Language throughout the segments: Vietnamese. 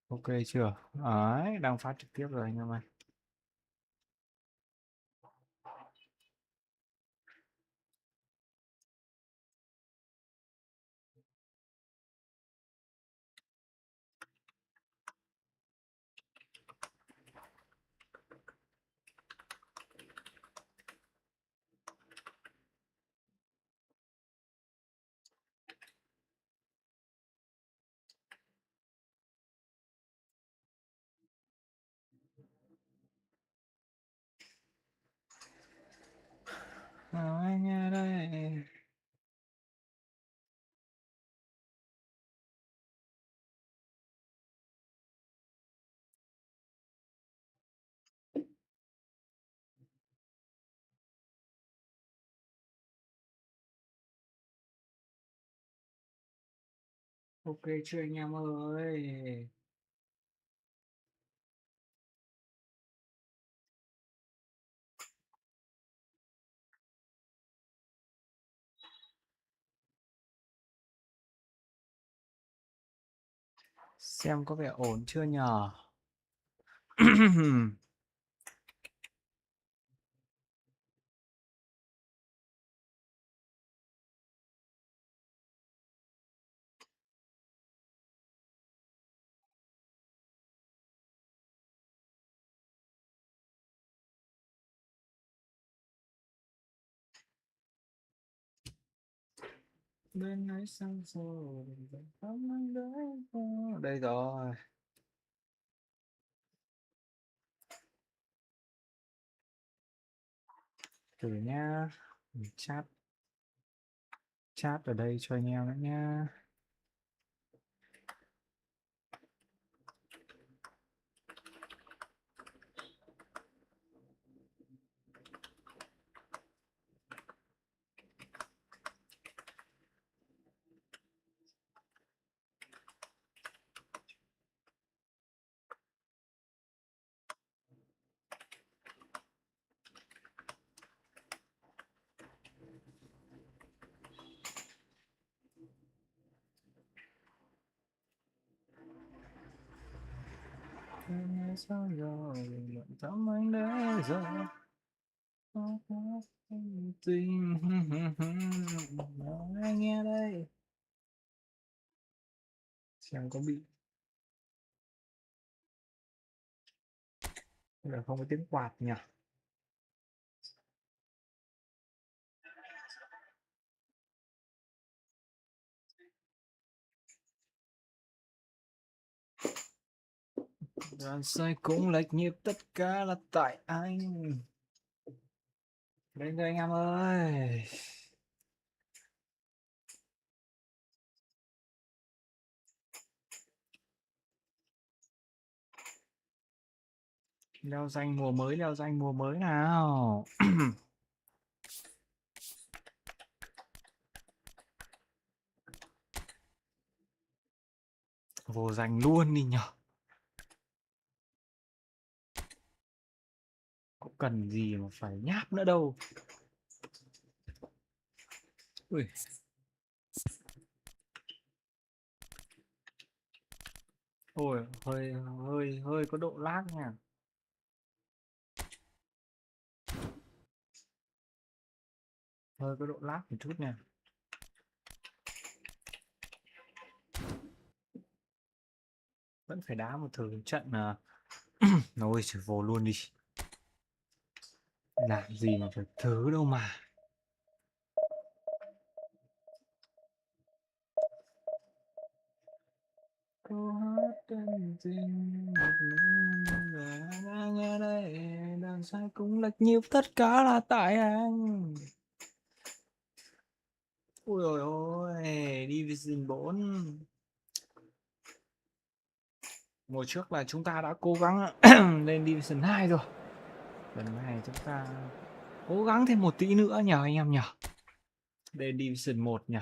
Ok chưa? Đấy, đang phát trực tiếp rồi anh em ơi. Anh nghe đây. Ok chưa anh em ơi? Xem có vẻ ổn chưa nhờ? Bên ấy sang rồi, không anh đấy. Đây rồi. Thử nhá. Chat chat ở đây cho anh em nữa nhá. Bên ấy sang rồi, bận tâm anh đấy rồi. Tình nói anh nghe đây. Xem có bị là không có tiếng quạt nhỉ? Đoạn xoay cũng lệch nhịp, tất cả là tại anh. Đến đây anh em ơi. Leo danh mùa mới, leo danh mùa mới nào. Vô danh luôn đi nhở. Có cần gì mà phải nháp nữa đâu. Ui. Ôi, hơi có độ lag nha. Hơi có độ lag một chút nha. Vẫn phải đá một thử trận à. Ôi trời, vô luôn đi. Làm gì mà phải thứ đâu mà. Câu hát tên tình một mình rồi anh nghe đây. Đàn sai cũng lệch nhịp, tất cả là tại anh. Ôi ôi ôi, Division 4. Mùa trước là chúng ta đã cố gắng lên Division 2 rồi. Lần này chúng ta cố gắng thêm một tí nữa nhờ anh em nhờ. Lên Division 1 nhờ.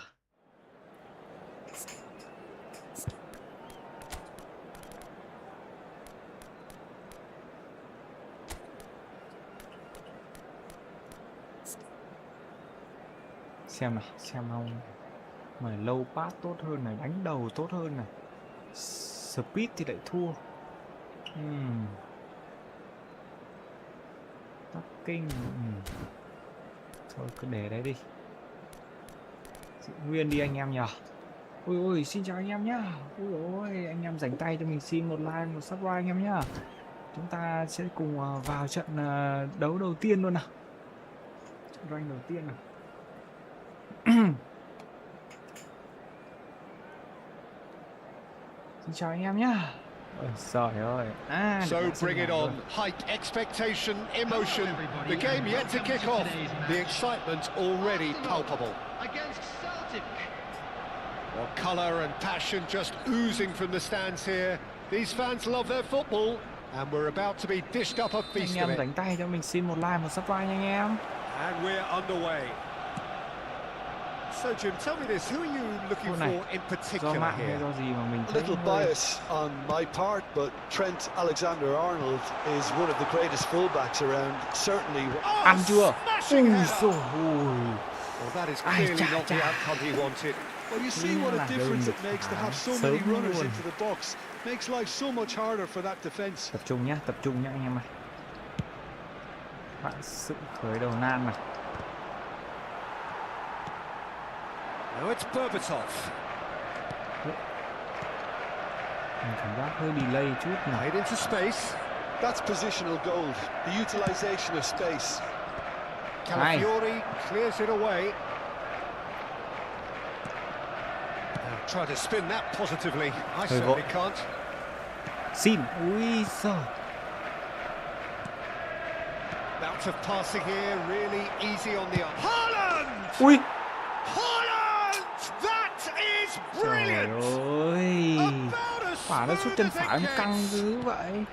Xem nào, xem không. Mà low pass tốt hơn này, đánh đầu tốt hơn này. Speed thì lại thua. Talking. Thôi cứ để đấy đi. Giữ nguyên đi anh em nhỉ. Ôi ôi, xin chào anh em nhá. Ôi ôi, anh em dành tay cho mình xin một like, một subscribe anh em nhá. Chúng ta sẽ cùng vào trận đấu đầu tiên luôn nào. Trận rank đầu tiên nào. Xin chào anh em nhá. Ôi trời ơi. So bring it on. Height, expectation, emotion. The game yet to kick off. The excitement already palpable. Well, colour and passion just oozing from the stands here. These fans love their football, and we're about to be dished up a feast of Anh em it. đánh tay cho mình xin một like, một subscribe nha anh em. And we're underway. So Jim, tell me this, who are you looking for in particular here? A little bias on my part, but Trent Alexander-Arnold is one of the greatest fullbacks around. Certainly. Ăn chưa? Well, that is clearly not the outcome he wanted. Well, you see what a difference it makes to have so many runners into the box. Makes life so much harder for that defense. Tập trung nhá anh em ơi. Bạn sự khởi đầu nan này. Now it's Berbatov. Mình cảm giác hơi delay chút nhỉ. Played into space. That's positional gold. The utilization of space. Calafiori clears it away. Now try to spin that positively. I certainly can't. Xin. Ui giời. Bout of passing here, really easy on the arm. Haaland! Ui. That is brilliant! Trời ơi. Quả nó sút chân phải nó căng dữ vậy.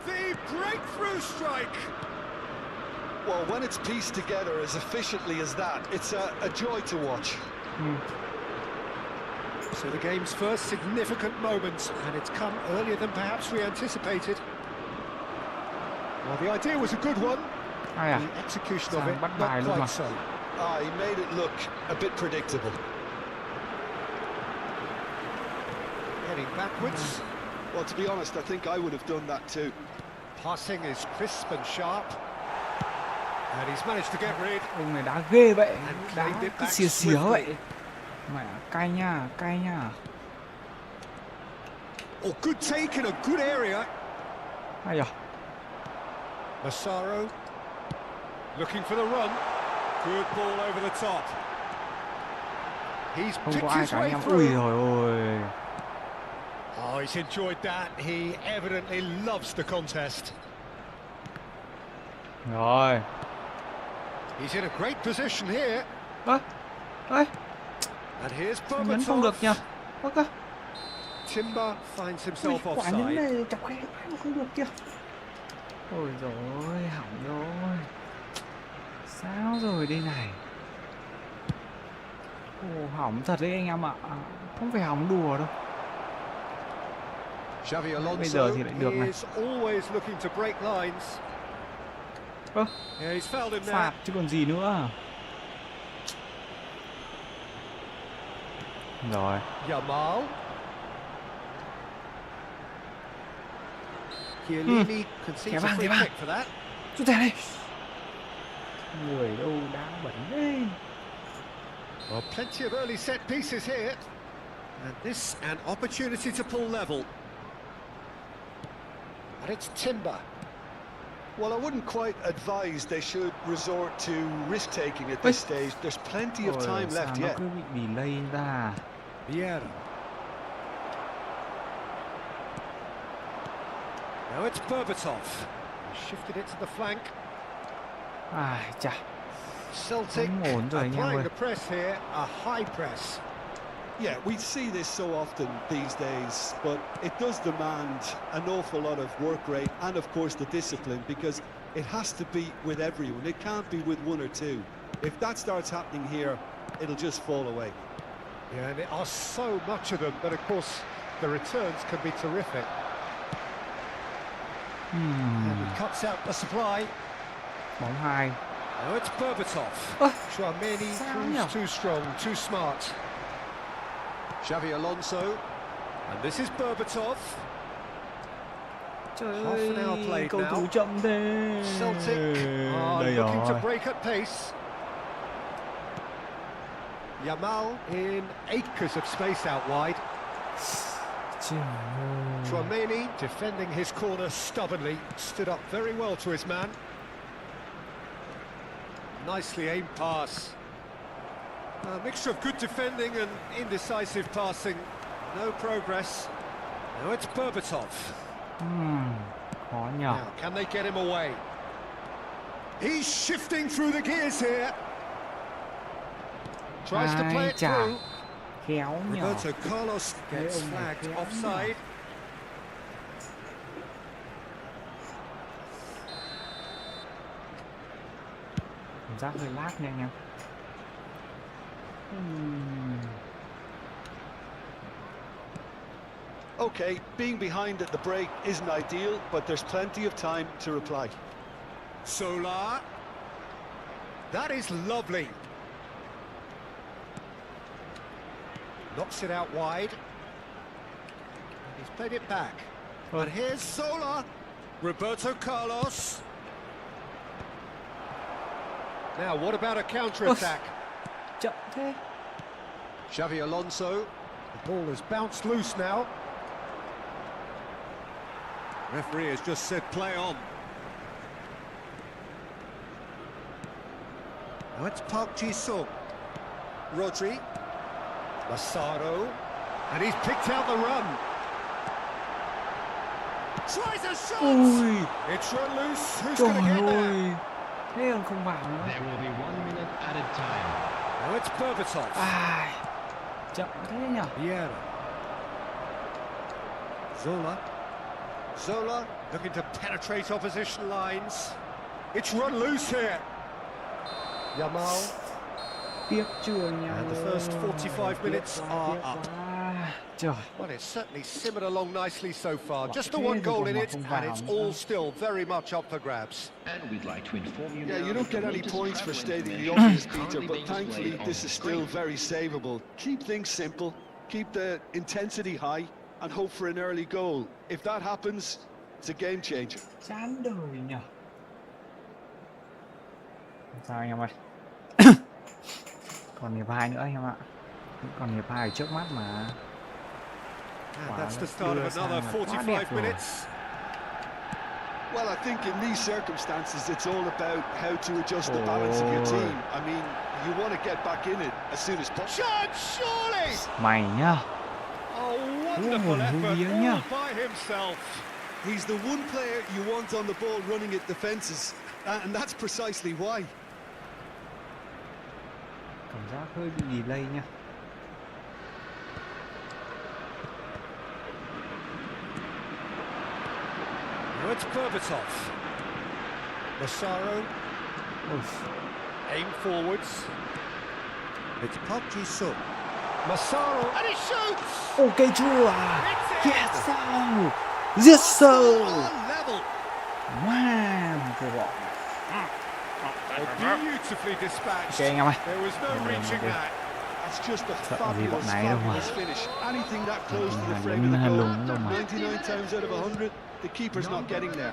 The breakthrough strike. Well, when it's pieced together as efficiently as that, it's a joy to watch. So the game's first significant moment, and it's come earlier than perhaps we anticipated. Well, the idea was a good one. The execution of it, not quite so. He made it look a bit predictable. Heading backwards. Well, to be honest, I think I would have done that too. Passing is crisp and sharp. And he's managed to get rid. Ông này đá ghê vậy, đá cứ xìa xìa vậy. Mẹ cay nha. Oh, good take in a good area. Hay à? Massaro looking for the run. Good ball over the top. He's picked his way through. Ui trời ơi. Oh, he's enjoyed that. He evidently loves the contest. Rồi. He's in a great position here. Ơi. And here's Nhấn không được nhỉ? Timber finds himself Quả offside. nhấn này chọc khe mà không được kìa. Ôi rồi hỏng rồi. Sao rồi đây này? Hỏng thật đấy anh em ạ. Không phải hỏng đùa đâu. Bây giờ thì lại được này. Phạt chứ còn gì nữa. Rồi. Yamal. Chiellini concedes a free kick for that. Chút đây. Người đâu đá bẩn đấy. Well, plenty of early set pieces here. And this an opportunity to pull level. And it's Timber. Well, I wouldn't quite advise they should resort to risk-taking at this stage. There's plenty of time left yet. Cứ bị delay ra. Vieira. Now it's Berbatov. Shifted it to the flank. Chà. Celtic applying the press here, a high press. Yeah, we see this so often these days, but it does demand an awful lot of work rate and, of course, the discipline, because it has to be with everyone. It can't be with one or two. If that starts happening here, it'll just fall away. Yeah, and there are so much of them, but of course the returns can be terrific. And it cuts out the supply. Bóng 2. Now it's Berbatov. Chouameni proves too strong, too smart. Xavi Alonso. And this is Berbatov. Trời Half an hour ơi, played cầu thủ now. chậm thế. Celtic are Đây looking to rồi. break at pace. Yamal in acres of space out wide. Trời ơi. Tchouameni defending his corner stubbornly, stood up very well to his man. Nicely aimed pass. A mixture of good defending and indecisive passing. No progress. Now it's Berbatov. Khó nhỉ. Now, can they get him away? He's shifting through the gears here. Tries to play it through. Khéo nhỉ. Roberto Carlos gets ông này flagged khéo offside. nhỉ. Cảm giác hơi lag nha anh em. Okay, being behind at the break isn't ideal, but there's plenty of time to reply. Solar. That is lovely. Knocks it out wide. He's played it back. But here's Solar. Roberto Carlos. Now, what about a counter-attack? Chậm thế. Xavi Alonso. The ball has bounced loose now. Referee has just said play on. Now it's Park Ji-sung. Rodri. Massaro. And he's picked out the run. Tries a shot! Ui. It's run loose. Who's going to Trời get there? ơi. Thế còn không vào nữa. There will be 1 minute added time. Now it's Berbatov. Ai. Chậm thế nhỉ. Vieira. Zola. Zola looking to penetrate opposition lines. It's run loose here. Yamal. Tiếc chưa nha. And the first 45 minutes are up. Trời. Well, it's certainly simmered along nicely so far. Just the one goal in it, and it's all still very much up for grabs. And we'd like to inform you Yeah, now you don't that get the any latest points for travel stating the information obvious, is Peter, currently but being thankfully displayed this on is still screen. very savable. Keep things simple, keep the intensity high, and hope for an early goal. If that happens, it's a game changer. Chán đời nhỉ. Sao anh em ơi? Còn hiệp 2 nữa anh em ạ. Còn hiệp 2 ở trước mắt mà. And that's the start of another 45 minutes. Well, I think in these circumstances, it's all about how to adjust the balance of your team. I mean, you want to get back in it as soon as possible. Shot, surely! Mày nhá. Oh, wonderful effort Hú all by himself. He's the one player you want on the ball running at defences, and that's precisely why. Cảm giác hơi bị delay nha. Now it's Berbatov. Massaro. Aim forwards. It's Park Ji-sung. Massaro, and he shoots! Ok chưa? It's in! Yes sir! Yes sir! On level. Wow! Oh, beautifully dispatched. Ok anh em ơi. There was no reaching that. That's just a Sợ gì bọn fabulous, này đâu mà. fabulous finish. Anything that close to the Hẳn frame of the hẳn goal, lúng đâu mà. 99 times out of 100, the keeper's not getting there.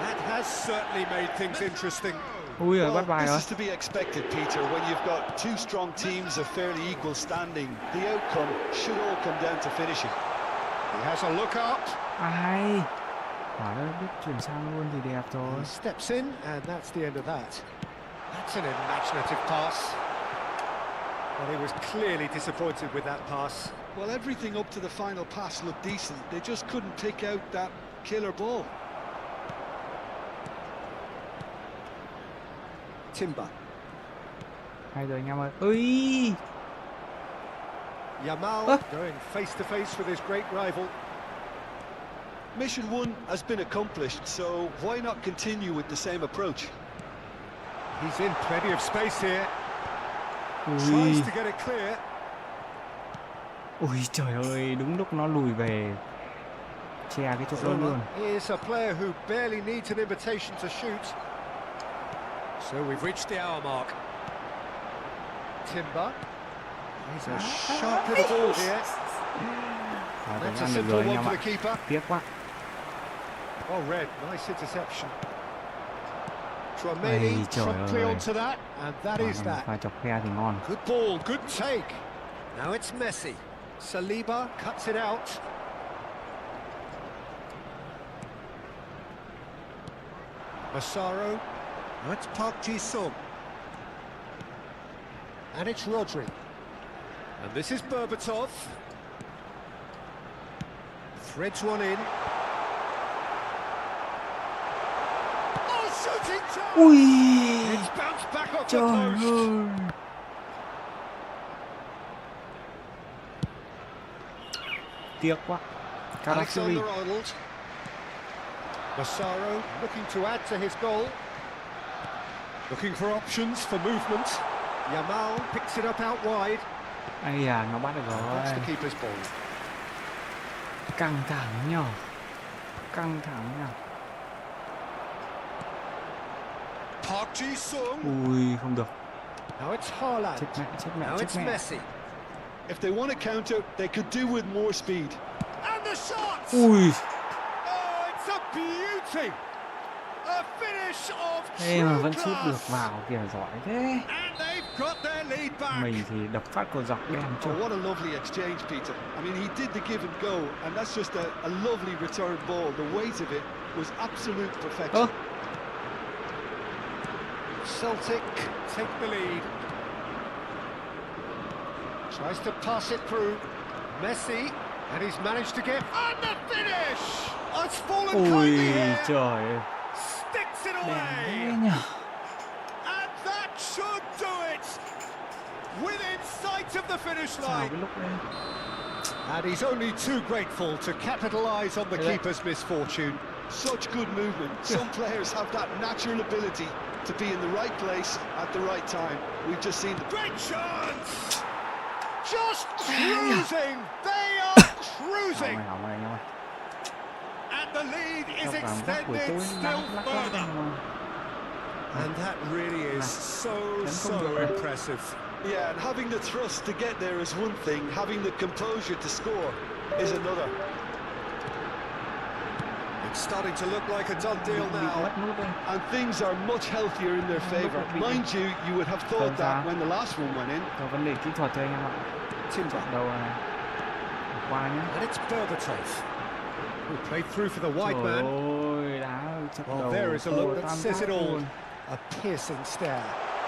That has certainly made things interesting. Ui rồi, Well, bắt bài this rồi. is to be expected, Peter, when you've got two strong teams of fairly equal standing. The outcome should all come down to finishing. He has a look up. Ai? Quả đó biết chuyển sang luôn thì đẹp rồi. He steps in, and that's the end of that. That's an imaginative pass. Well, he was clearly disappointed with that pass. Well, everything up to the final pass looked decent. They just couldn't pick out that killer ball. Timber. Hay rồi anh em ơi. Ui! Yamal going face to face with his great rival. Mission 1 has been accomplished, so why not continue with the same approach? He's in plenty of space here. Ui! Tries to get it clear. Ui trời ơi, đúng lúc nó lùi về che cái chỗ đó luôn. Is a player who barely needs an invitation to shoot. So we've reached the hour mark. Timber. He's a sharp little ball here. That's a simple one for the keeper. Tiếc quá. Well read, nice interception. Tromeni promptly onto that, and that is that. Pha chọc khe thì ngon. Good ball, good take. Now it's Messi. Saliba cuts it out. Massaro. Now it's Park Ji-sung. And it's Rodri. And this is Berbatov. Threads one in. Oh, shooting chance! Ui! It's bounced back off the Trời post. ơi! Tiếc quá. Alexander-Arnold. Massaro looking to add to his goal. Looking for options for movement. Yamal picks it up out wide. Ây da, nó bắt được That's the rồi. keeper's ball. Căng thẳng nhở. Căng thẳng nhở. Park Ji-sung. Ui, không được. Now it's Haaland. Chết mẹ, chết mẹ, Now chết it's mẹ. Messi. If they want to counter, they could do with more speed. And the shot! Ui, Oh, it's a beauty! A finish of thế mà vẫn true sút được class. vào kìa, giỏi thế. And they've got their lead back. Mình thì đập phát cầu dọc đen Oh, chưa. what a lovely exchange, Peter. I mean, he did the give and go, and that's just a lovely return ball. The weight of it was absolute perfection. Celtic take the lead. Tries to pass it through. Messi, and he's managed to get... And the finish! Oh, it's fallen kindly Ui, here. trời ơi. Sticks it Đen thế away. nhở. And that should do it. Within sight of the finish Sao line. cái lúc đấy. And he's only too grateful to capitalise on the keeper's misfortune. Such good movement. Some players have that natural ability to be in the right place at the right time. We've just seen the... Great chance! Just cruising! They are cruising! Hỏng này nha. And the lead is Cảm giác buổi tối extended nắng still lắc further. lắc mà. And that really is so impressive. Yeah, and having the thrust to get there is one thing. Having the composure to score is another. It's starting to look like a done deal Bị now. mất nút đây. And things are much healthier in their favour. Mind you, you would have thought that when the last one went in. Có vấn đề kỹ thuật thôi anh em ạ. Timber. Đầu này. Qua nhé. And it's Berbatov, who played through for the wide man. Ôi, đá chắc Well, đầu. there is a look that tam says giác it all. luôn. A piercing stare.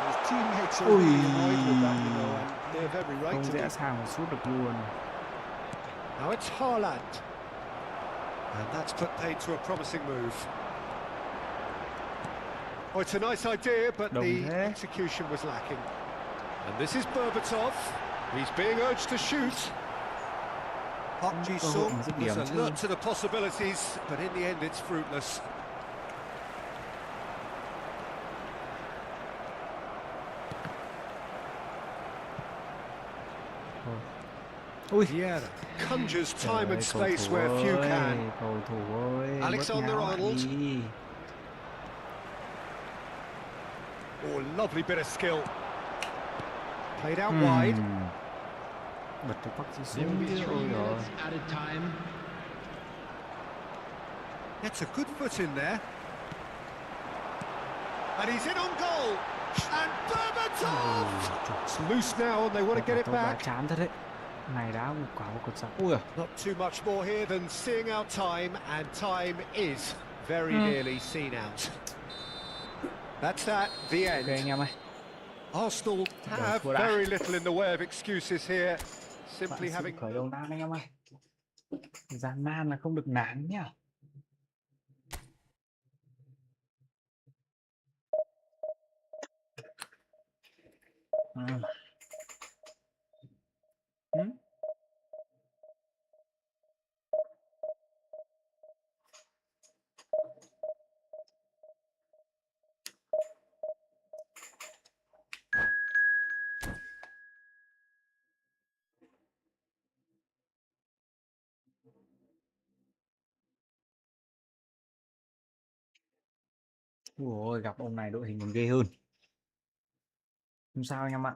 His teammates are really annoyed with that, you know, and they have every right Không to dễ be. dàng mà sút được luôn. Now it's Haaland. And that's put paid to a promising move. Oh, it's a nice idea, but the execution was lacking. And this is Berbatov. He's being urged to shoot. Park Ji-sung was alert to the possibilities, but in the end it's fruitless. Vieira conjures time and space where few can. Alexander-Arnold. Oh, lovely bit of skill. Played out wide. Bật cái Park There will be Ji-sung 3 rồi. minutes added time. Gets a good foot in there. And he's in on goal. And Berbatov! It's loose now and they want to get it back. Chán thật đấy. Này đá một quả một cột sạc. Ui à. Not too much more here than seeing out time, and time is very nearly seen out. That's that, the end. Ok anh em ơi. Arsenal have very little in the way of excuses here. Simply having... Khởi đầu nan anh em ơi. Gian nan là không được nản nhá. Ôi, gặp ông này đội hình còn ghê hơn. Không sao anh em ạ.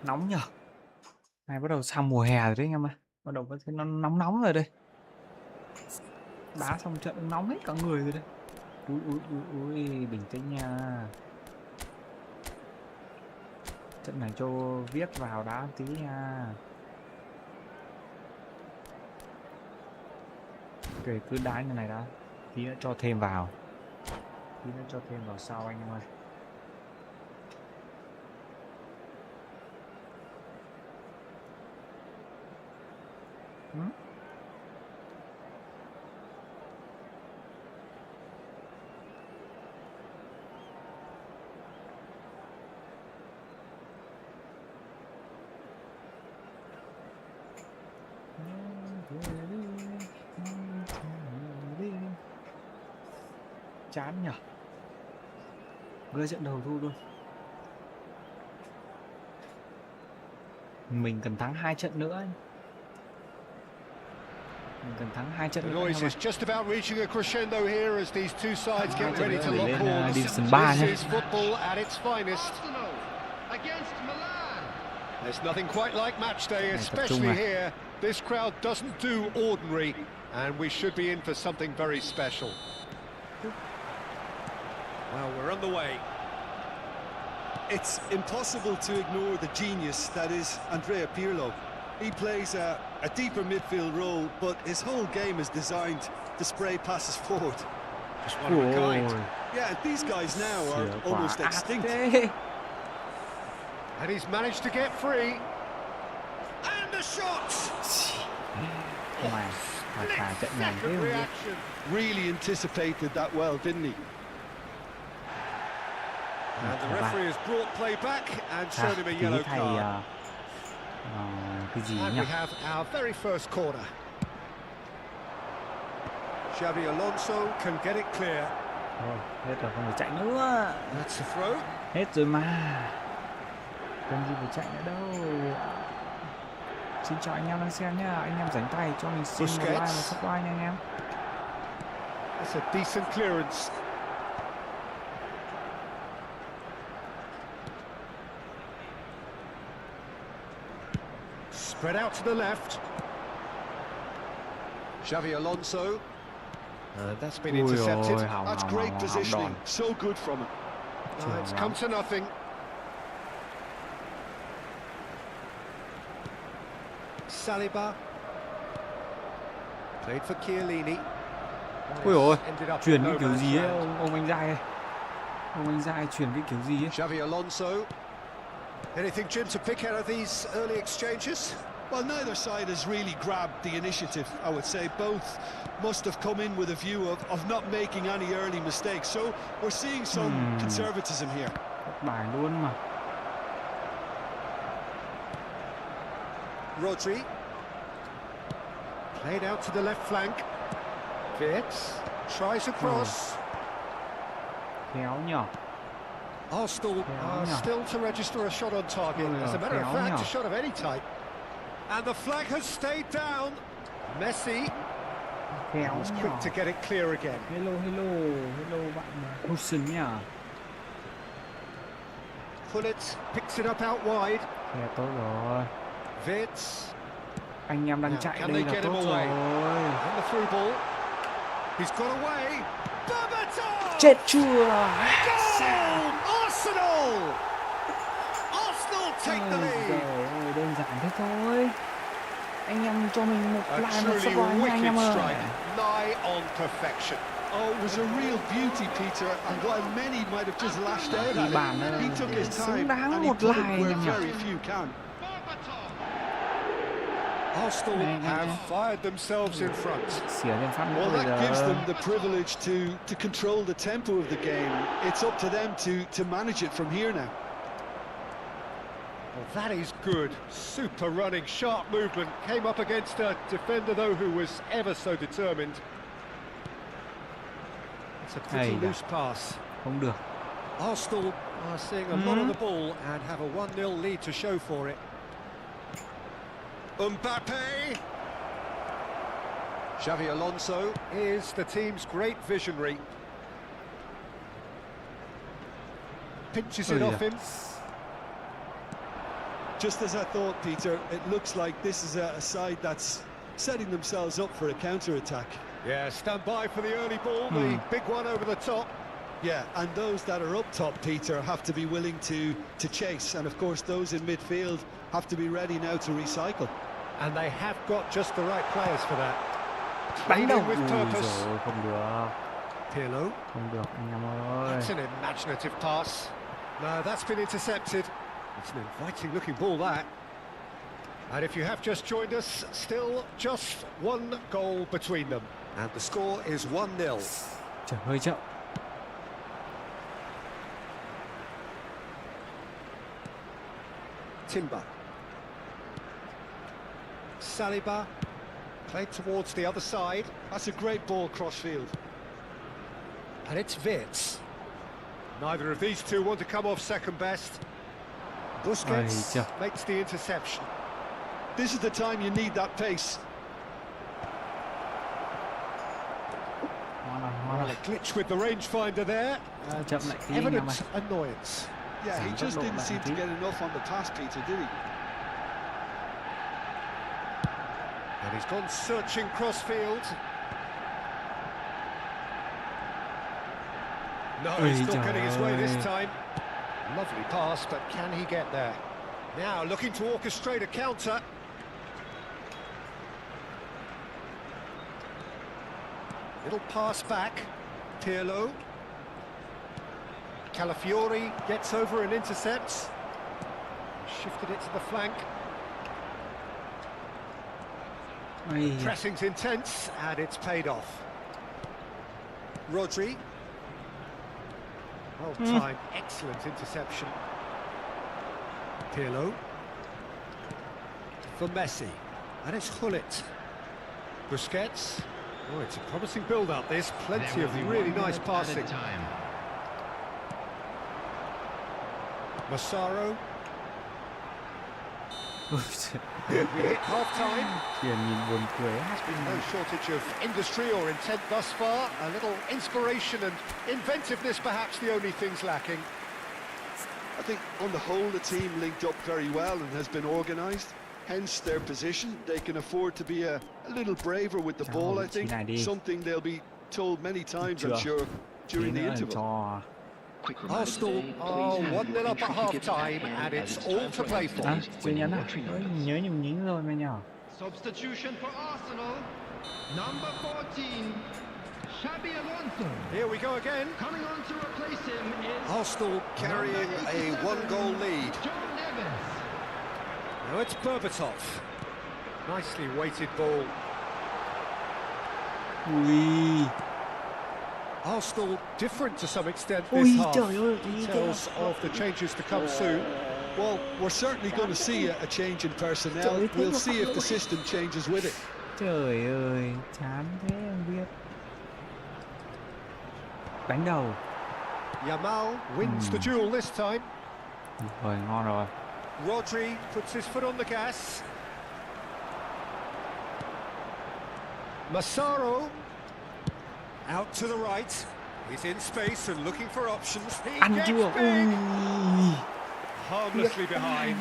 Nóng nhở. Này bắt đầu sang mùa hè rồi đấy anh em ơi. Bắt đầu có thấy nó nóng rồi đây. Đá xong trận nóng hết cả người rồi đây. Ui, bình tĩnh nha. Trận này cho viết vào đá tí nha. Ok, cứ đá như này đã. Tí nữa cho thêm vào. Tí nữa cho thêm vào sau anh em ơi. Chán nhở. Gây trận đầu thu luôn. Mình cần thắng 2 trận nữa anh. Mình cần thắng 2 trận The nữa. noise is just about reaching a crescendo here as these two sides get ready to lock lên horns. Division 3 nhé. This is football at its finest. There's nothing quite like match day, especially here. This crowd doesn't do ordinary, and we should be in for something very special. Well, we're on the way. It's impossible to ignore the genius that is Andrea Pirlo. He plays a deeper midfield role, but his whole game is designed to spray passes forward. Just one of a kind. Yeah, these guys now are almost extinct. And he's managed to get free. And the shot! Good reaction. Really anticipated that well, didn't he? And the referee has brought play back and shown him a yellow card. And we have our very first corner. Xabi Alonso can get it clear. Hết rồi, không phải chạy nữa. That's a throw. Hết rồi mà. Cần gì phải chạy nữa đâu. Xin chào anh em đang xem nhá. Anh em rảnh tay cho mình xin một like và subscribe nha anh em. That's a decent clearance. Spread out to the left. Xavi Alonso. That's been intercepted. That's great positioning. So good from him. It's come to nothing. Saliba. Played for Chiellini. Ôi ôi, chuyển cái kiểu gì ấy, ông anh Giai ơi. Ông anh Giai chuyển cái kiểu gì ấy. Xavi Alonso. Anything, Jim, to pick out of these early exchanges? Well, neither side has really grabbed the initiative, I would say. Both must have come in with a view of not making any early mistakes. So we're seeing some conservatism here. Bài luôn mà. Rodri. Played out to the left flank. Wirtz tries a cross. Khéo nhở. Arsenal are still to register a shot on target. As a matter of fact, a shot of any type. And the flag has stayed down. Messi was quick to get it clear again. Hello bạn Hudson nhá. Pullet picks it up out wide. Kìa, tốt rồi. Wirtz. Anh em đang chạy đây là tốt rồi. And the through ball. He's got away. Chết chưa? Arsenal! Arsenal take the lead. Đơn giản thế thôi. Anh em cho mình một like một subscribe nha anh em ơi. Lie on perfection. Oh, it was a real beauty, Peter, and while many might have just lashed out at it, he took his time and he put it where very few can. Arsenal have fired themselves in front. Well, that gives them the privilege to control the tempo of the game. It's up to them to manage it from here now. Well, that is good. Super running, sharp movement. Came up against a defender, though, who was ever so determined. It's a pretty loose pass. Không được. Arsenal are seeing a lot of the ball and have a 1-0 lead to show for it. Mbappe. Xavi Alonso is the team's great visionary. Pinches it off him. Just as I thought, Peter, it looks like this is a side that's setting themselves up for a counter-attack. Yeah, stand by for the early ball, the big one over the top. Yeah, and those that are up top, Peter, have to be willing to chase. And, of course, those in midfield have to be ready now to recycle. And they have got just the right players for that. Đánh đầu. Playing with Ui purpose. giời, không được. Pirlo. Không được anh em ơi. That's an imaginative pass. No, that's been intercepted. It's an inviting-looking ball, that. And if you have just joined us, still just one goal between them. And the score is 1-0. Trời hơi chậm. Timber. Saliba. Played towards the other side. That's a great ball cross-field. And it's Wirtz. Neither of these two want to come off second best. Busquets makes the interception. This is the time you need that pace. Well, a glitch with the rangefinder there. Chậm lại tí anh em ơi. Evident annoyance. Yeah, he just didn't seem to get enough on the pass, Peter, did he? And he's gone searching crossfield. No, he's not getting his way this time. Lovely pass, but can he get there? Now looking to orchestrate a counter. Little pass back. Pirlo. Calafiori gets over and intercepts. Shifted it to the flank. Pressing's intense, and it's paid off. Rodri. Well timed, excellent interception. Pirlo. For Messi. And it's Hullet. Busquets. Oh, it's a promising build-up, this. Plenty of really nice passing. Massaro. We hit half-time. There's been no shortage of industry or intent thus far. A little inspiration and inventiveness, perhaps the only things lacking. I think on the whole the team linked up very well and has been organised. Hence their position. They can afford to be a little braver with the ball, I think. Something they'll be told many times, I'm sure, during the interval. Arsenal are 1-0 up at half-time, and it's all to play for. Nhớ nhung nhính rồi mày nhỏ. Substitution for Arsenal. Number 14, Xabi Alonso. Here we go again. Coming on to replace him is Arsenal carrying a one-goal lead. John Evans. Now it's Berbatov. Nicely weighted ball. Ui. Arsenal different to some extent this half. Details of the changes to come soon. Well, we're certainly going to see a change in personnel. We'll see if the system changes with it. Trời ơi, chán thế em biết. Đánh đầu. Yamal wins the duel this time. Rồi, ngon rồi. Rodri puts his foot on the gas. Massaro. Out to the right. He's in space and looking for options. He gets big. Harmlessly behind.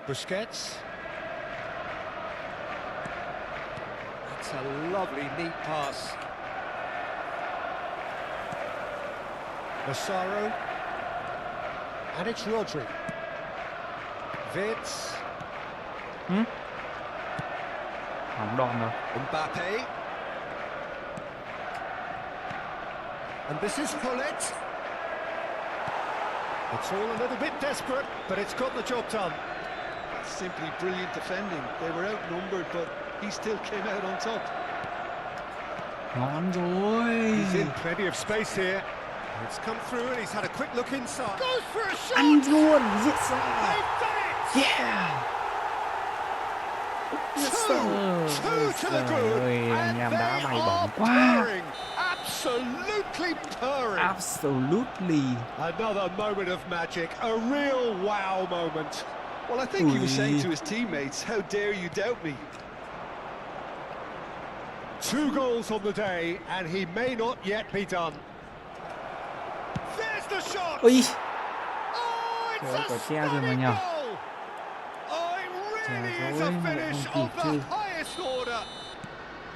Busquets. That's a lovely, neat pass. Massaro. And it's Rodri. Wirtz. Không đòn rồi. Mbappe. And this is Hullet. It's all a little bit desperate, but it's got the job done. Simply brilliant defending. They were outnumbered, but he still came out on top. Ngon rồi. He's in plenty of space here. It's come through and he's had a quick look inside. Goes for a shot! Ăn luôn, giết ra. They've done it! Yeah! Two to the good, and they are purring, absolutely purring. Absolutely. Another moment of magic, a real wow moment. Well, I think he was saying to his teammates, how dare you doubt me? 2 goals on the day, and he may not yet be done. shot. Ui, Oh, trời it's ơi, a có treo rồi mà stunning nhờ. goal. Oh, it Trời really is ơi, a mà lại finish không of kịp the chứ. highest order.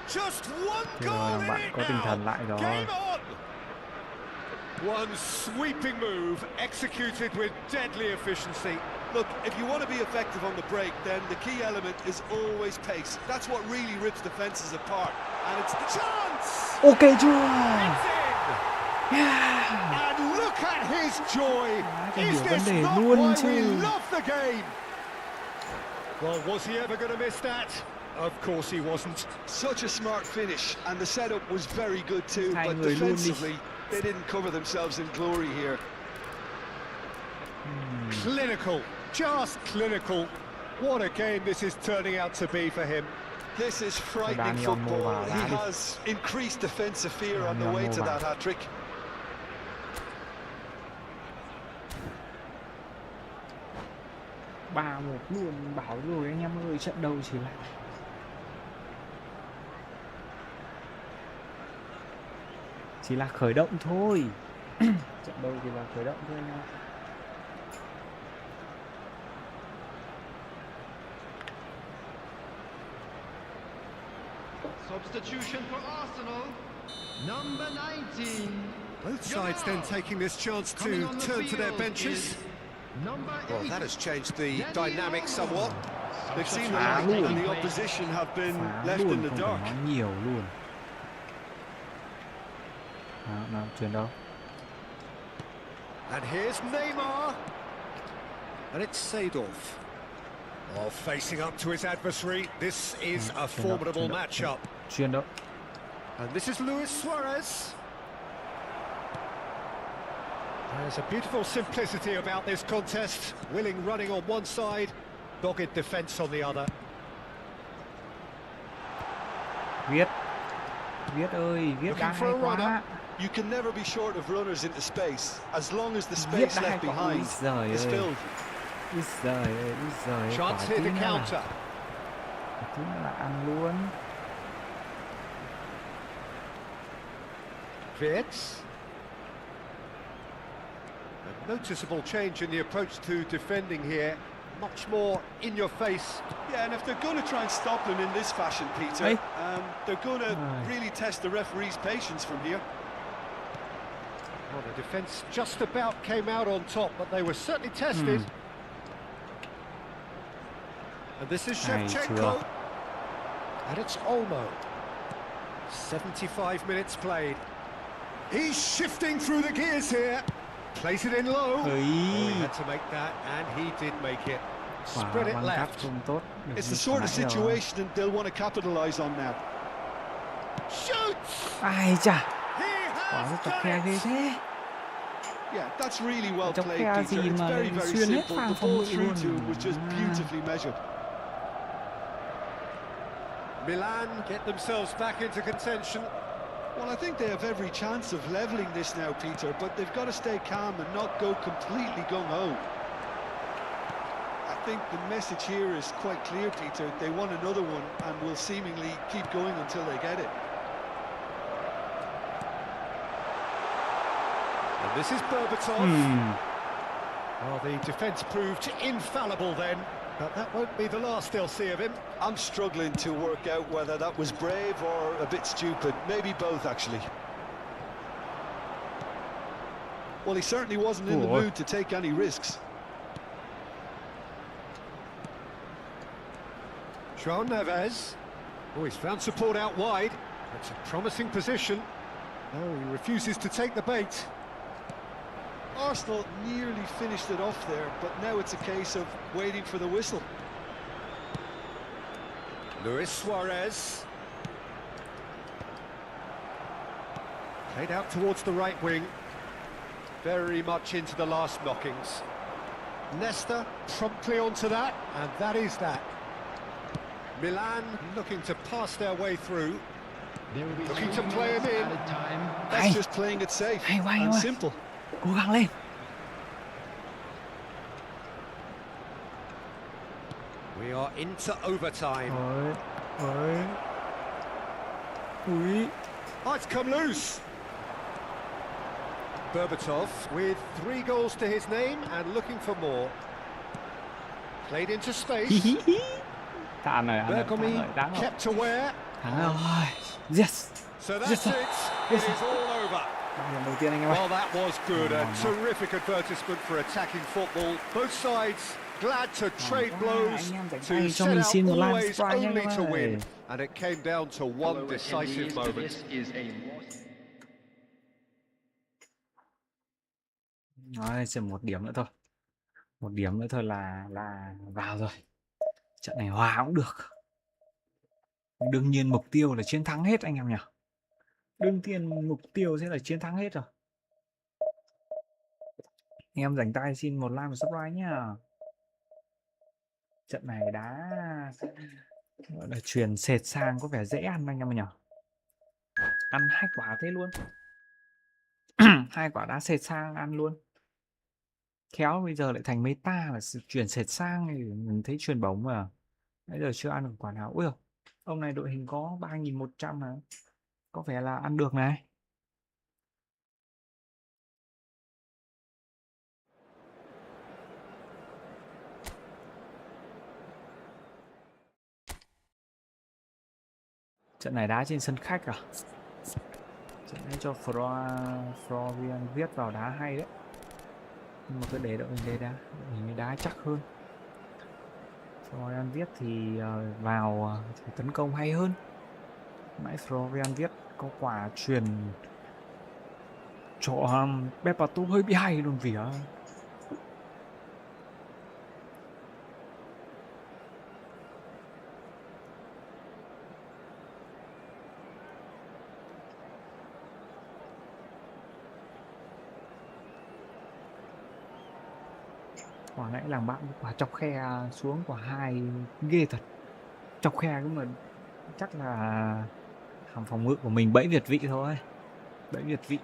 Just one Thế rồi, goal thằng in bạn it có tinh now. thần lại rồi. Game on. One sweeping move executed with deadly efficiency. Look, if you want to be effective on the break, then the key element is always pace. That's what really rips defenses apart. And it's the chance! Ok chưa? It's in! Yeah. And look at his joy! Cái Is hiểu vấn this đề not luôn why chứ. we love the game? Well, was he ever going to miss that? Of course he wasn't. Such a smart finish, and the setup was very good too, Hai but người luôn đi. defensively, they didn't cover themselves in glory here. Clinical, just clinical. What a game this is turning out to be for him. This is frightening Daniel Mo football. vào He đá đi. has increased defensive fear on the Daniel way Mo to vào. that hat-trick. 3-1 luôn, bảo rồi anh em ơi, trận đầu chỉ là khởi động thôi. Trận đầu chỉ là khởi động thôi anh em. Substitution for Arsenal. Number 19. Both sides then taking this chance Coming to on the turn to their field benches. is Number 8. Well, that has changed the dynamic somewhat. They've seen the Phá light, luôn. and the opposition have been Phá left luôn, in the không dark. phải nói nhiều luôn. Nào, chuyển đâu? And here's Neymar. And it's Seedorf. Oh, facing up to his adversary. This is a formidable matchup. Chuyên đâu? And this is Luis Suarez. There's a beautiful simplicity about this contest. Willing running on one side, dogged defence on the other. Viết ơi, Viết Looking đá for hay a quá. runner. You can never be short of runners into space, as long as the Viết space đá hay left quá. Úi behind giời is ơi. filled. Úi giời ơi, Chance here to counter. tí nữa là ăn luôn. Vietz. A noticeable change in the approach to defending here. Much more in your face. Yeah, and if they're going to try and stop them in this fashion, Peter, Hey. they're going to Aye. really test the referee's patience from here. Well, the defence just about came out on top, but they were certainly tested. And this is Hay Shevchenko. chưa? And it's Olmo. 75 minutes played. He's shifting through the gears here. Plays it in low. Oh, he had to make that, and he did make it. Quả Spread it băng cắt left. không tốt. Được It's như the sort of nãy rồi. situation that they'll want to capitalise on now. Shoots! Ai chà, He quả has nó chọc done khe it! ghê thế. Yeah, that's really well Chọc played, khe Peter. gì It's mà very, very xuyên hết simple. vào The phòng ball ngự through to luôn. him was just beautifully measured. Milan get themselves back into contention. Well, I think they have every chance of levelling this now, Peter, but they've got to stay calm and not go completely gung-ho. I think the message here is quite clear, Peter. They want another one and will seemingly keep going until they get it. And this is Berbatov. Well, the defence proved infallible then, but that won't be the last they'll see of him. I'm struggling to work out whether that was brave or a bit stupid. Maybe both, actually. Well, he certainly wasn't in the Ủa. mood to take any risks. João Neves. Oh, he's found support out wide. That's a promising position. Oh, he refuses to take the bait. Arsenal nearly finished it off there, but now it's a case of waiting for the whistle. Luis Suarez. Played out towards the right wing. Very much into the last knockings. Nesta promptly onto that, and that is that. Milan looking to pass their way through. There will be Looking 2 to play him minutes in. added time. That's Hay. just playing it safe Hay quá, hay and quá. simple. Cố gắng lên. We are into overtime. Ui. Oh, it's come loose. Berbatov with 3 goals to his name and looking for more. Played into space. Thả này, Bergomi đáng rồi. kept aware. Thắng rồi. Yes. So that's Yes, it. yes. It is all over. Điểm đầu tiên anh em ơi. Well, that was good. A terrific advertisement for attacking football. Both sides glad to trade blows, to set out always only to win. And it came down to one decisive moment. Nói chỉ một điểm nữa thôi. Một điểm nữa thôi là vào rồi. Trận này hòa cũng được. Đương nhiên mục tiêu là chiến thắng hết anh em nhỉ. Đương nhiên mục tiêu sẽ là chiến thắng hết rồi. Anh em rảnh tay xin một like và subscribe nhá. Trận này đá gọi là truyền sệt sang có vẻ dễ ăn anh em nhỉ. Ăn 2 quả thế luôn. 2 quả đá sệt sang ăn luôn. Khéo bây giờ lại thành meta là sự chuyển sệt sang thì mình thấy truyền bóng mà. Bây giờ chưa ăn được quả nào. Ui giời, ông này đội hình có 3.100 này. Có vẻ là ăn được này. Trận này đá trên sân khách à? Trận này cho Florian viết vào đá hay đấy. Nhưng mà cứ để đội hình đá chắc hơn. Florian viết thì vào thì tấn công hay hơn. Nãy Florian viết có quả truyền cho Bepato hơi bị hay luôn vỉa. Quả nãy làm bạn quả chọc khe xuống quả 2 ghê thật. Chọc khe cũng mà chắc là hàng phòng ngự của mình bẫy Việt vị thôi. Bẫy Việt vị.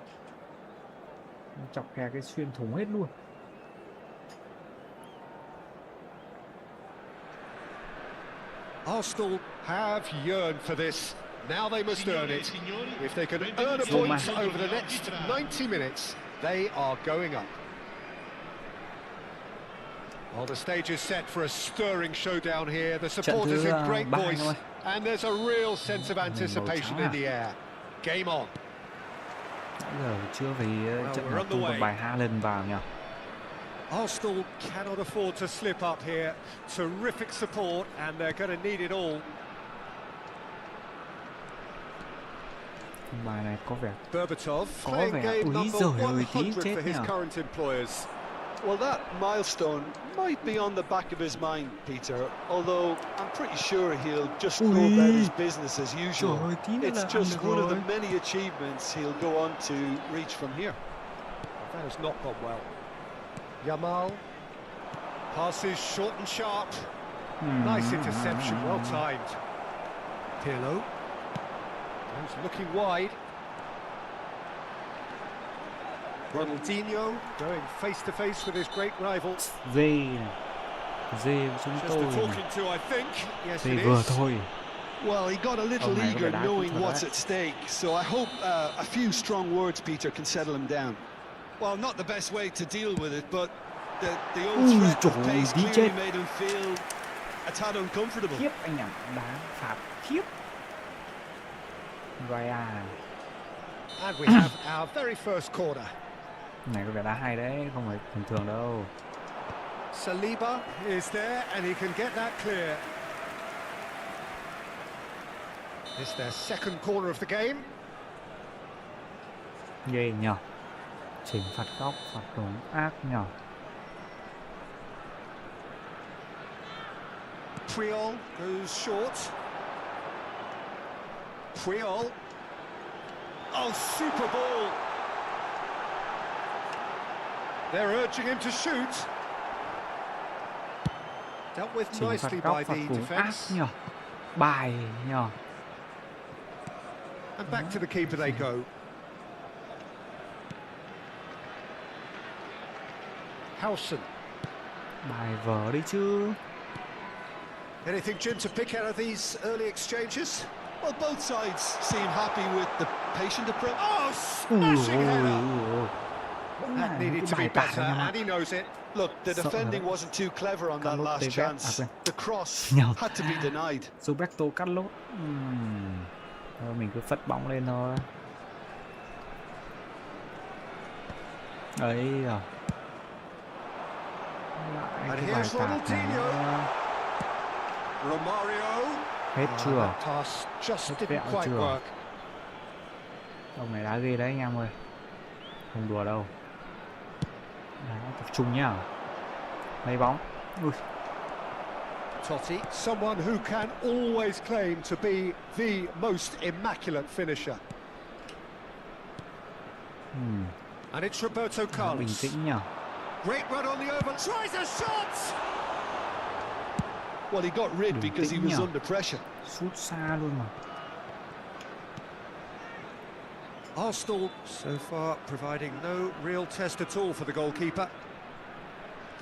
Chọc khe cái xuyên thủng hết luôn. Arsenal have yearned for this. Now they must earn it. If they can earn a point over the next 90 minutes, they are going up. Well, the stage is set for a stirring showdown here. The supporters in great voice, and there's a real sense of anticipation in the air. Game on. Giờ chưa vì trận nào tung một bài Haaland vào nhỉ. Arsenal cannot afford to slip up here. Terrific support, and they're going to need it all. Bài này có vẻ Berbatov có playing vẻ game number ơi tí 100 chết for his nhỉ. current employers. Well, that milestone might be on the back of his mind, Peter, although I'm pretty sure he'll just go about his business as usual. It's just one of the many achievements he'll go on to reach from here. That has not gone well. Yamal passes short and sharp. Nice interception, well timed. Pirlo goes looking wide. Ronaldinho going face to face with his great rival. Dê chúng tôi. Dê vừa thôi. Well, he got a little eager knowing what's at stake, so I hope a few strong words, Peter, can settle him down. Well, not the best way to deal with it, but the old threat of pace clearly made him feel a tad uncomfortable. Khiếp anh ạ, đá phạt khiếp. Raya. And we have our very first corner. Này có vẻ đá hay đấy, không phải bình thường đâu. Saliba is there and he can get that clear. It's their second corner of the game. Ghê nhờ. Chỉnh phạt góc, phạt đúng ác nhờ. Puyol goes short. Puyol. Oh, super ball. They're urging him to shoot. Dealt with nicely by the defence. Nhờ. Bài nhờ. And back to the keeper they go. Howson. Bài vở đấy chứ. Anything, Jim, to pick out of these early exchanges? Well, both sides seem happy with the patient approach. Oh, smashing header! needed to be better, and he knows it. Look, the defending wasn't too clever on that last chance. The cross had to be denied. Roberto Carlos. Thôi mình cứ phất bóng lên thôi. Ấy rồi. And here's Ronaldinho. Romario. Hết chưa? That pass just didn't quite work. Ông này đá ghê đấy anh em ơi. Không đùa đâu. Đá tập trung nhá. Lấy bóng. Ui. Totti, someone who can always claim to be the most immaculate finisher. And it's Roberto Carlos. Bình tĩnh nhá. Great run on the over. Tries a shot. Well, he got rid because he was under pressure. Sút xa luôn mà. Arsenal so far providing no real test at all for the goalkeeper.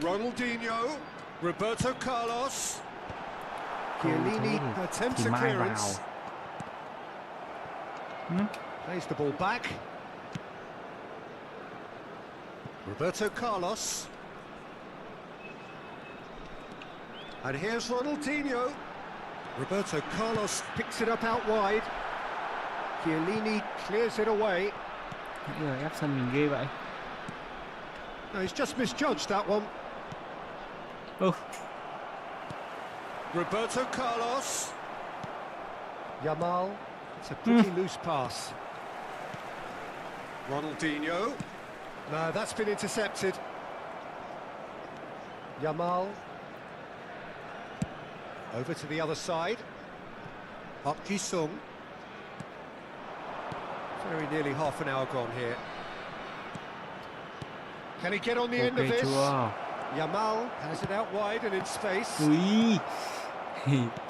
Ronaldinho, Roberto Carlos. Chiellini attempts a clearance. Plays the ball back. Roberto Carlos. And here's Ronaldinho. Roberto Carlos picks it up out wide. Chiellini clears it away. Giờ ép sân mình ghê vậy. No, he's just misjudged that one. Roberto Carlos. Yamal. It's a pretty loose pass. Ronaldinho. No, that's been intercepted. Yamal. Over to the other side. Park Ji-sung. Very nearly half an hour gone here. Can he get on the end of this? Yamal has it out wide and in space. Ui.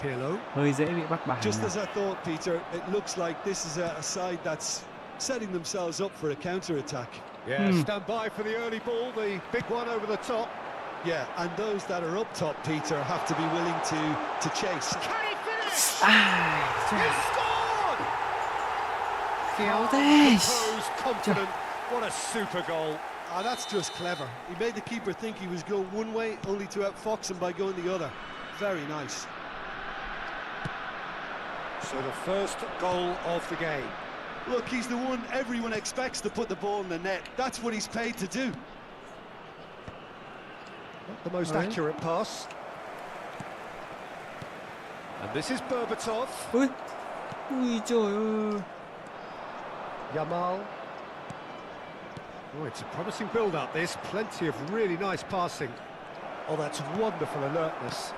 Pirlo. Hơi dễ bị bắt bài. Just as I thought, Peter, it looks like this is a side that's setting themselves up for a counter-attack. Yeah, stand by for the early ball, the big one over the top. Yeah, and those that are up top, Peter, have to be willing to chase. Can he finish? He scored! Khéo thế. Composed, confident. What a super goal. That's just clever. He made the keeper think he was going one way, only to outfox him by going the other. Very nice. So the first goal of the game. Look, he's the one everyone expects to put the ball in the net. That's what he's paid to do. Not the most accurate pass. And this is Berbatov. Ui. Ui trời ơi. Yamal. Oh, it's a promising build-up, this. Plenty of really nice passing. Oh, that's wonderful alertness.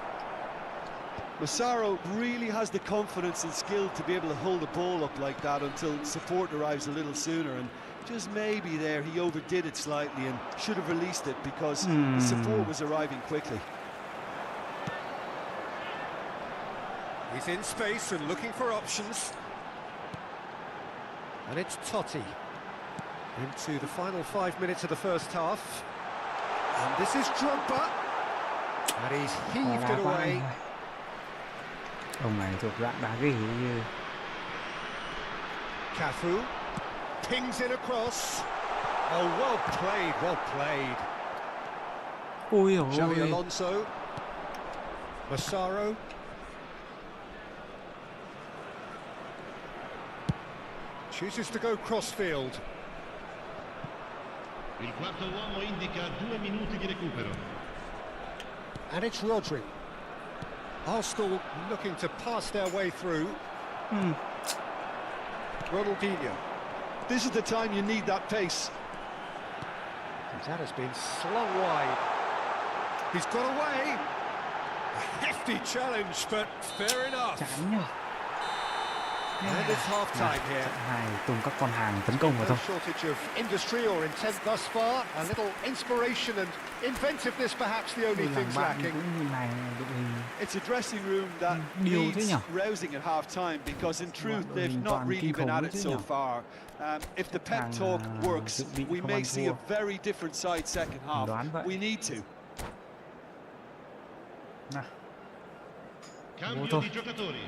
Massaro really has the confidence and skill to be able to hold the ball up like that until support arrives a little sooner, and just maybe there he overdid it slightly and should have released it because the support was arriving quickly. He's in space and looking for options. And it's Totti. Into the final 5 minutes of the first half. And this is Drogba. And he's heaved it away. Ông này thuộc dạng đá ghê như. Cafu pings it across. Oh, well played, well played. Ui ôi. Xabi Alonso. Massaro. Chooses to go cross-field. Il quarto uomo indica 2 minuti di recupero. And it's Rodri. Arsenal looking to pass their way through. Ronaldinho. This is the time you need that pace. That has been slung wide. He's got away. A hefty challenge, but fair enough. And it's half-time here. Hai tung các con hàng tấn công vào thôi. No shortage of industry or intent thus far. A little inspiration and inventiveness, perhaps the only things lacking. It's a dressing room that needs rousing at half-time because, in truth, they've not really been at it so far. If the pep talk works, we may see a very different side second half. We need to. Cambio di giocatori.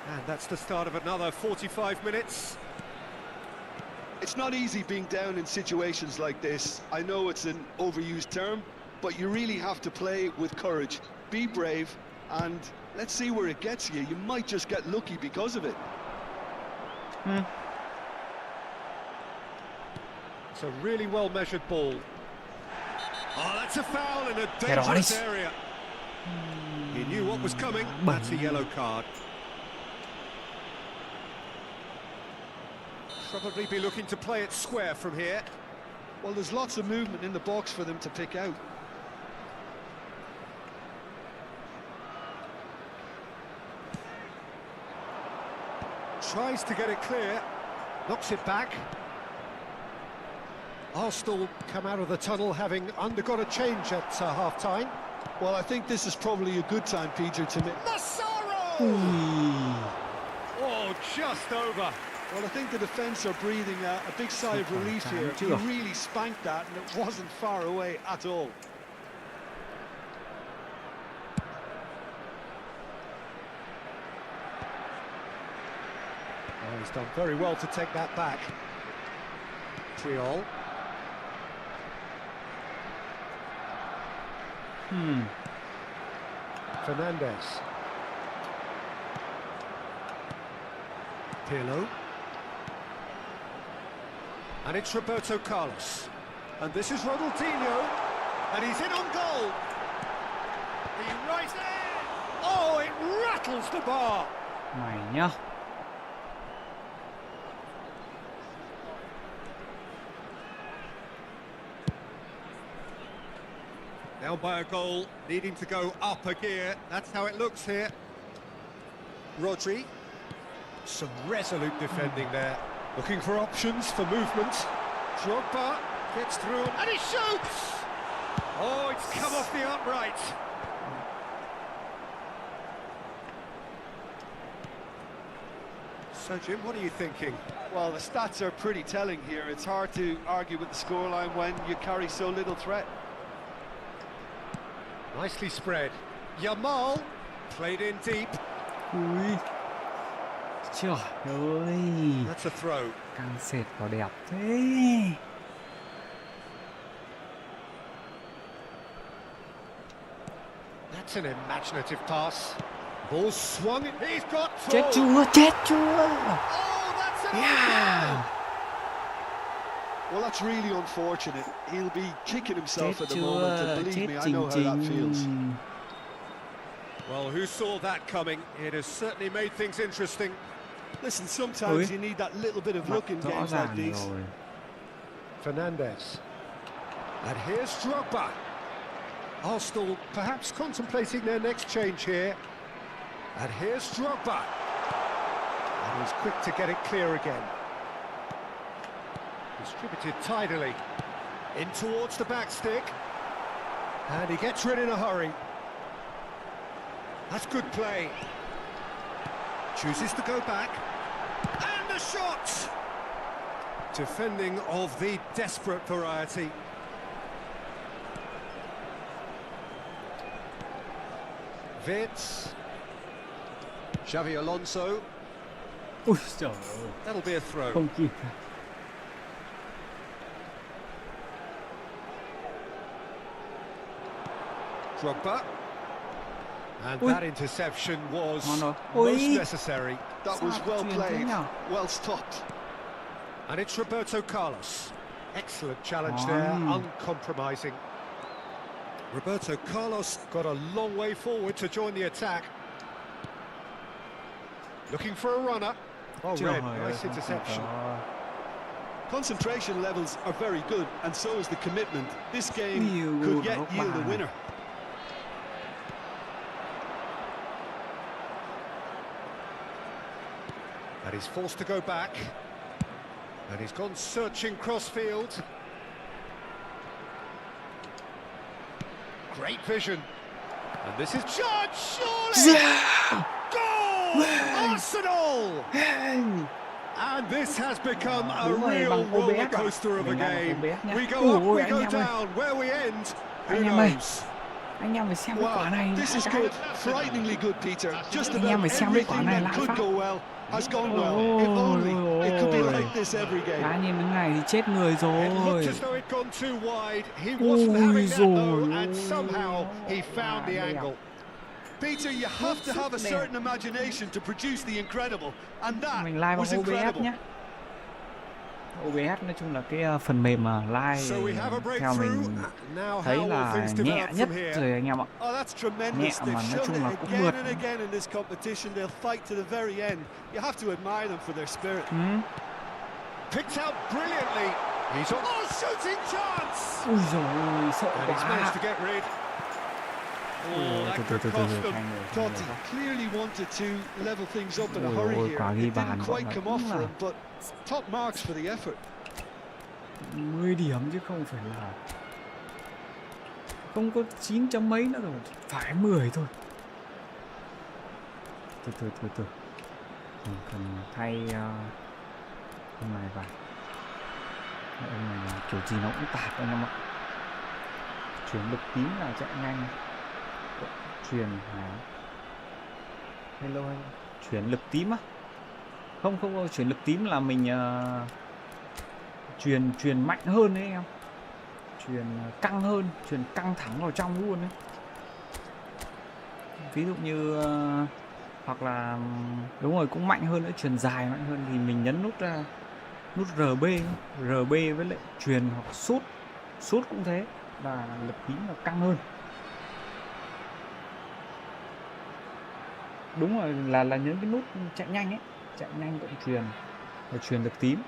And that's the start of another 45 minutes. It's not easy being down in situations like this. I know it's an overused term, but you really have to play with courage. Be brave, and let's see where it gets you. You might just get lucky because of it. It's a really well-measured ball. Oh, that's a foul in a dangerous area. He knew what was coming. That's a yellow card. Probably be looking to play it square from here. Well, there's lots of movement in the box for them to pick out. Tries to get it clear. Knocks it back. Arsenal come out of the tunnel having undergone a change at half-time. Well, I think this is probably a good time, Peter, to make... Massaro! Oh, just over. Well, I think the defence are breathing a big sigh of relief here. He really spanked that, and it wasn't far away at all. Oh, he's done very well to take that back. Triol. Fernandez. Pirlo. And it's Roberto Carlos. And this is Ronaldinho. And he's in on goal. He right there. Oh, it rattles the bar. Mày nhá. Down by a goal, needing to go up a gear. That's how it looks here. Rodri. Some resolute defending there. Looking for options for movement. Drogba gets through and he shoots! Oh, it's come off the upright. So, Jim, what are you thinking? Well, the stats are pretty telling here. It's hard to argue with the scoreline when you carry so little threat. Nicely spread. Yamal played in deep. Ui. Trời ơi. That's a throw. Căng sệt vào đẹp thế. That's an imaginative pass. Ball swung. He's got Chết full. chưa, chết chưa. Oh, that's an Yeah. Well, that's really unfortunate. He'll be kicking himself Chết at the chưa, moment, and believe chết me, I Trình know how that feels. Trình. Well, who saw that coming? It has certainly made things interesting. Listen, sometimes you need that little bit of luck in Rõ games like ràng these. rồi. Fernandez. And here's Drogba. Arsenal perhaps contemplating their next change here. And here's Drogba. And he's quick to get it clear again. Distributed tidily. In towards the back stick. And he gets rid in a hurry. That's good play. Chooses to go back. And the shot! Defending of the desperate variety. Vitz. Xavi Alonso. Ui trời ơi. That'll be a throw. Không kịp. Drogba. And Ui. that interception was Ngon rồi. most Ui. necessary. That was Sao well chuyền thế played, nhỉ? well stopped. And it's Roberto Carlos. Excellent challenge Ngon. there, uncompromising. Roberto Carlos got a long way forward to join the attack. Looking for a runner. Oh, Trời Red, ơi, nice không kịp interception. rồi. Concentration levels are very good, and so is the commitment. This game Nhiều could gol yet của yield Drogba a này. winner. And he's forced to go back. And he's gone searching cross-field. Great vision. And this is Judge, surely! Yeah! Goal! Arsenal! And this has become a Đúng rồi, real bằng cô bé roller rồi. coaster of a Mình đang là game. cô bé nhá. We go up, Ui, we anh go em ơi. down, where we end, who Anh em ơi. knows? Anh em phải xem cái quả này. This is good, frighteningly good, Peter. Just Anh em phải about xem cái quả everything này that lại could phát. go well has gone well. If only it could be like this every game. Đá nhìn đứng này thì chết người It rồi. looked as though it'd gone too wide. He wasn't having that though, and somehow he found the angle. Peter, you have to have a certain imagination to produce the incredible, and that Mình live was bằng OBS incredible. nhé. OBS nói chung là cái phần mềm mà So we live have a theo breakthrough. mình Now thấy how will là things nhẹ develop nhất from here? rồi anh em ạ. Oh, that's tremendous. Nhẹ mà They've nói shown chung là it cũng again mượt. and again in this competition. They'll fight to the very end. You have to admire them for their spirit. Picked out brilliantly. He's on. Oh, shooting chance! Ui giời, sợ And he's managed to quá. get rid. Oh, that Từ could cost them. Totti clearly wanted to level things up in a Ôi hurry ôi, here. quả ghi It bàn didn't gọi quite là come off đúng for là him, but top marks for the effort. 10 điểm chứ không phải là không có 9 chấm mấy nữa rồi, phải 10 thôi. Từ mình cần thay ông này vào. Ông này là kiểu gì nó cũng tạt anh em ạ. Chuyển lực tím là chạy nhanh, truyền hả? Hello, chuyển lực tím á? Không, chuyển lực tím là mình truyền mạnh hơn đấy em, truyền căng hơn, truyền căng thẳng vào trong luôn đấy. Ví dụ như hoặc là đúng rồi, cũng mạnh hơn nữa, truyền dài mạnh hơn thì mình nhấn nút RB với lại truyền hoặc sút cũng thế, là lực tím là căng hơn. Đúng rồi, là nhấn cái nút chạy nhanh ấy, chạy nhanh cộng truyền và truyền lực tím.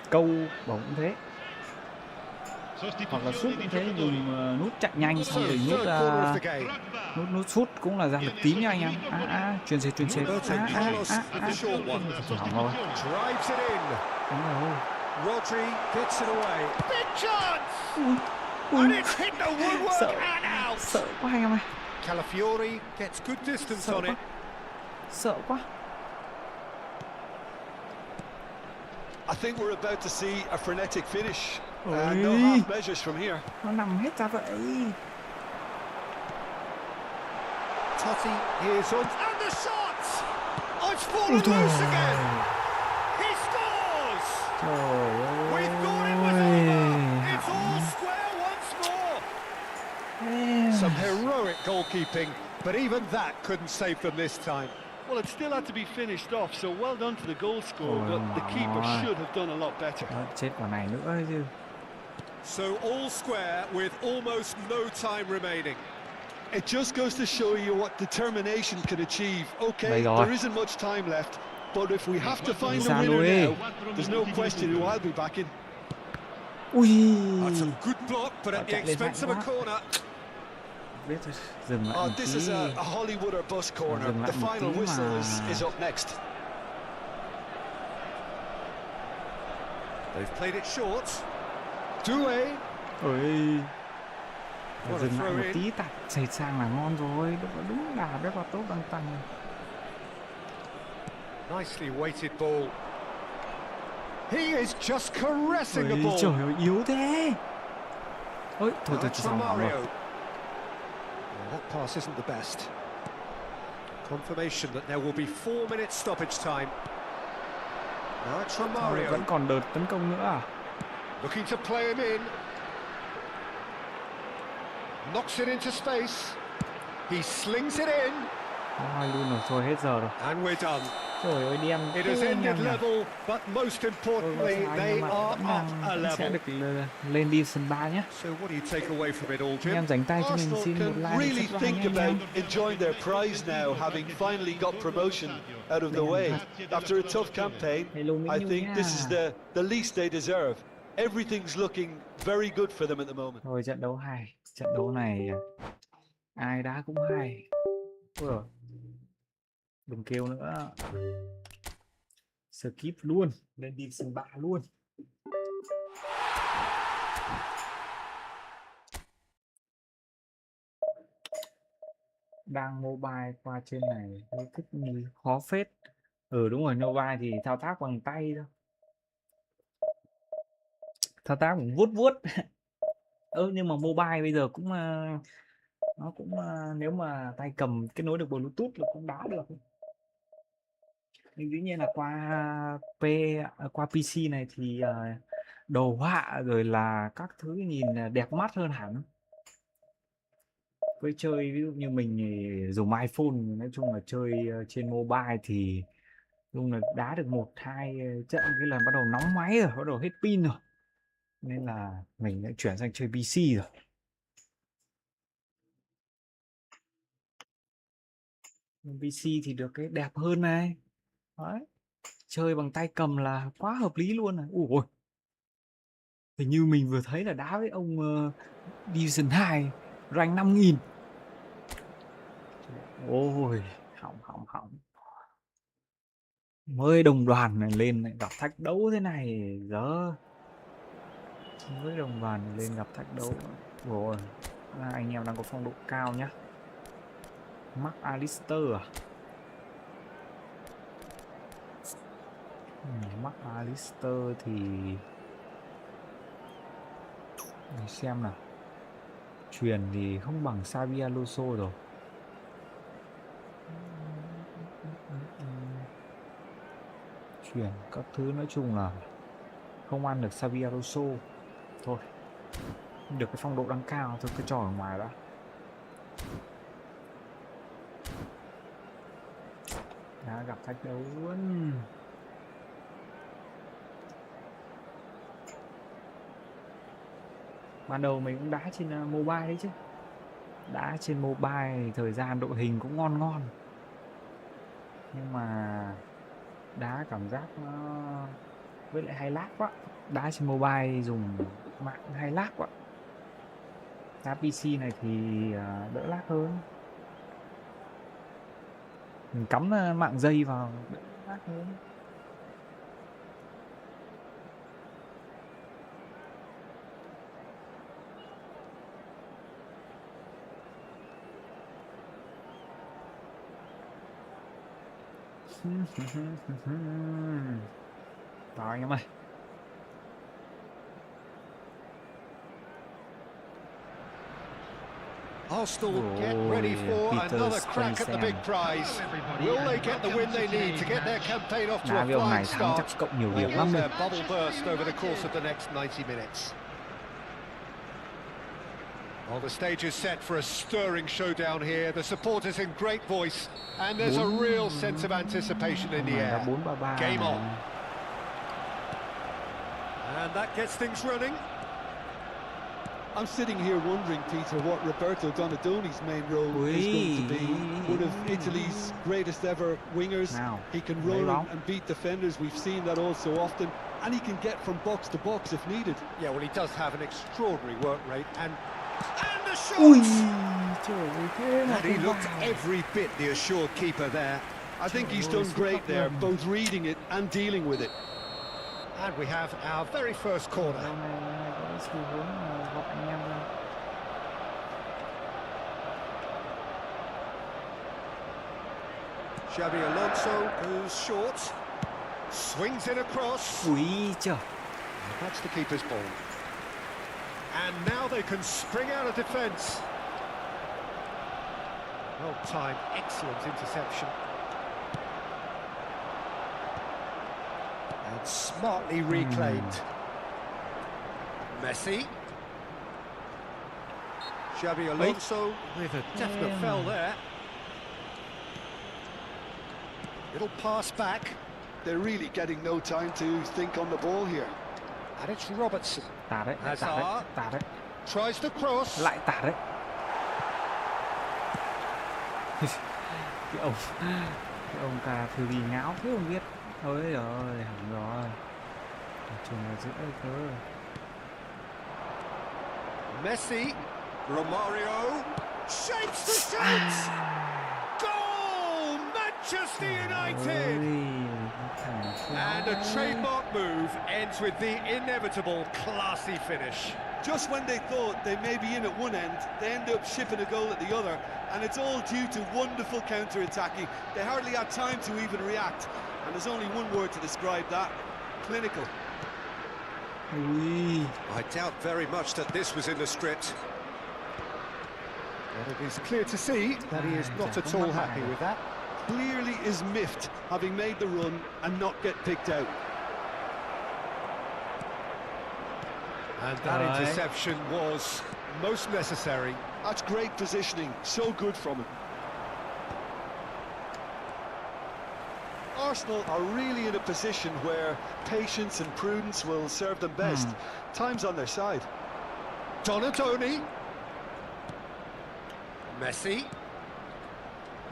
Câu bóng cũng thế, hoặc là sút cũng thế, dùng nút chạy nhanh xong rồi nút sút cũng là ra lực tím nha anh em. Truyền xếp Roberto Carlos with the short one. hỏng rồi. Drives it in. Đúng rồi. Rodri gets it away. Big chance! And it's hit the woodwork and out. Sợ quá anh em ơi. Calafiori gets good distance on it. Sợ quá. I think we're about to see a frenetic finish. Ôi. No half measures from here. Nó nằm hết ra vậy. Totti is on. And the shot! Oh, it's fallen loose again. He scores! Trời We thought it was over. It's all square once more. Some heroic goalkeeping, but even that couldn't save them this time. Well, it still had to be finished off, so well done to the goal scorer, but the keeper should have done a lot better. Chết quả này nữa chứ. So all square with almost no time remaining. It just goes to show you what determination can achieve. Okay, Đây rồi. there isn't much time left, but if we have to find the Sao winner Louis? now, there's no question who I'll be backing. Ui. That's a good block, but at the chạy lên expense of mạnh a quá. corner. Biết rồi, dừng lại một This is tí. a Hollywood or bus corner. Dừng lại The một final tí whistle mà. is up next. They've played it short. Doué. Ôi. What a Dừng lại throw một in. tí tạt sệt sang là ngon rồi. Đúng là bé vào tốt đang tăng. Nicely weighted ball. He is just caressing the Ôi ball. trời ơi, yếu thế. Ôi, thôi Now xong hỏng Mario. rồi. That pass isn't the best. Confirmation that there will be 4 minutes stoppage time. Now it's from Sao lại Mario. vẫn còn đợt tấn công nữa à? Looking to play him in. Knocks it into space. He slings it in. Thôi luôn rồi, thôi hết giờ rồi. And we're done. Trời ơi, đi em It has anh ended em nhỉ. level, but most importantly, they are vẫn up a đang sẽ level. được lên đi sân 3 nhé. So what do you take away from it all, Anh em Jim? dành tay cho mình Arsenal xin một can like really và subscribe think nhé anh about em. enjoying their prize now, having finally got promotion out of the way. After a tough campaign, Hello, I Minh think nha. this is the least they deserve. Everything's looking very good for them at the moment. Thôi trận đấu hay, trận đấu này ai đá cũng hay. Ôi giời, đừng kêu nữa. Skip luôn, lên đi sân 3 luôn. Đang mobile qua trên này, tôi thích nhìn khó phết. Đúng rồi, mobile thì thao tác bằng tay thôi. Thao tác cũng vuốt vuốt. Nhưng mà mobile bây giờ cũng Nó cũng nếu mà tay cầm kết nối được Bluetooth là cũng đá được. Nhưng dĩ nhiên là qua PC này thì đồ họa rồi là các thứ nhìn đẹp mắt hơn hẳn. Với chơi ví dụ như mình thì dùng iPhone, nói chung là chơi trên mobile thì chung là đá được 1-2 trận cái là bắt đầu nóng máy rồi, bắt đầu hết pin rồi, nên là mình đã chuyển sang chơi PC rồi. PC thì được cái đẹp hơn này. Đấy. Chơi bằng tay cầm là quá hợp lý luôn này. Ủa, hình như mình vừa thấy là đá với ông Division 2 rank 5.000. Ôi, hỏng. Mới đồng đoàn này lên lại gặp thách đấu thế này giờ. Mới đồng đoàn này lên gặp thách đấu. Rồi, anh em đang có phong độ cao nhá. Mark Alistair à? Mark Alistair thì mình xem nào. Truyền thì không bằng Xabi Alonso rồi. Truyền các thứ nói chung là không ăn được Xabi Alonso. Thôi, được cái phong độ đang cao thôi cứ cho ở ngoài đã. Đã gặp thách đấu luôn. Ban đầu mình cũng đá trên mobile đấy chứ. Đá trên mobile thì thời gian đội hình cũng ngon. Nhưng mà đá cảm giác nó với lại hay lag quá. Đá trên mobile dùng mạng hay lag quá. Đá PC này thì đỡ lag hơn. Mình cắm mạng dây vào đỡ lag hơn. Đó anh em ơi. Arsenal get ready for another crack at the big prize. Will they get the win they need to get their campaign off to a flying start? Or will their bubble burst over the course of the next 90 minutes? Well, the stage is set for a stirring showdown here. The supporters in great voice, and there's a real sense of anticipation in the air. Game on. And that gets things running. I'm sitting here wondering, Peter, what Roberto Donadoni's main role is going to be. One of Italy's greatest ever wingers. He can run and beat defenders. We've seen that all so often. And he can get from box to box if needed. Yeah, well, he does have an extraordinary work rate. And the shot! And he looked every bit the assured keeper there. I think he's done great there, both reading it and dealing with it. And we have our very first corner. Xabi Alonso goes short, swings it across. That's the keeper's ball. And now they can spring out of defence. Well timed, excellent interception. And smartly reclaimed. Messi. Xabi Alonso with a definite fell there. Little pass back. They're really getting no time to think on the ball here. And it's Robertson. Hazard tries to cross. Lại tạt đấy. Cái ông cà thư gì ngáo thế không biết. Ôi rồi, hỏng rồi. Trường là giữa cơ. Messi, Romario, shapes the shot! Goal! Manchester United! And a trademark move ends with the inevitable classy finish. Just when they thought they may be in at one end, they end up shipping a goal at the other, and it's all due to wonderful counter-attacking. They hardly had time to even react, and there's only one word to describe that: clinical. I doubt very much that this was in the script. But it is clear to see that he is not at all happy with that. Clearly is miffed, having made the run and not get picked out. And that interception was most necessary. That's great positioning, so good from him. Arsenal are really in a position where patience and prudence will serve them best. Time's on their side. Donatoni. Messi.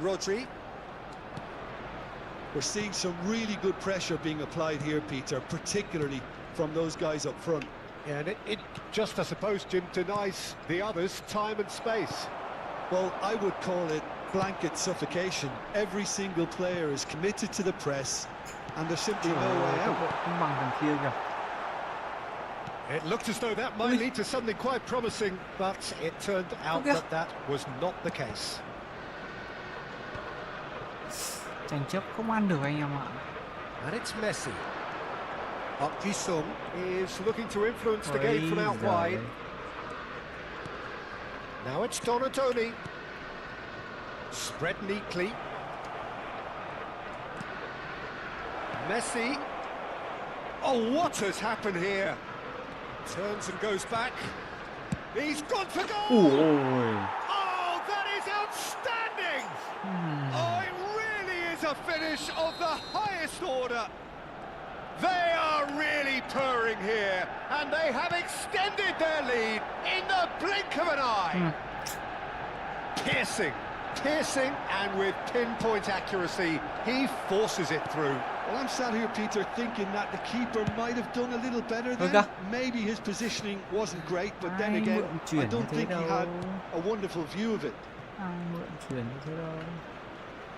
Rodri. We're seeing some really good pressure being applied here, Peter, particularly from those guys up front. Yeah, and it just, I suppose, Jim, denies the others time and space. Well, I would call it blanket suffocation. Every single player is committed to the press, and there's simply no way out. Không bằng thằng kia kìa. It looked as though that might lead to something quite promising, but it turned out that that was not the case. Tranh chấp không ăn được anh em ạ. And it's Messi. Park Ji-sung is looking to influence the game from out wide. Now it's Donatoni. Spread neatly. Messi. Oh, what has happened here? Turns and goes back. He's gone for goal! Oh, that is outstanding! Oh, it really is a finish of the highest order. They are really purring here, and they have extended their lead in the blink of an eye. Piercing, and with pinpoint accuracy, he forces it through. Well, I'm sat here, Peter, thinking that the keeper might have done a little better there. Maybe his positioning wasn't great, but then again, I don't think he had a wonderful view of it.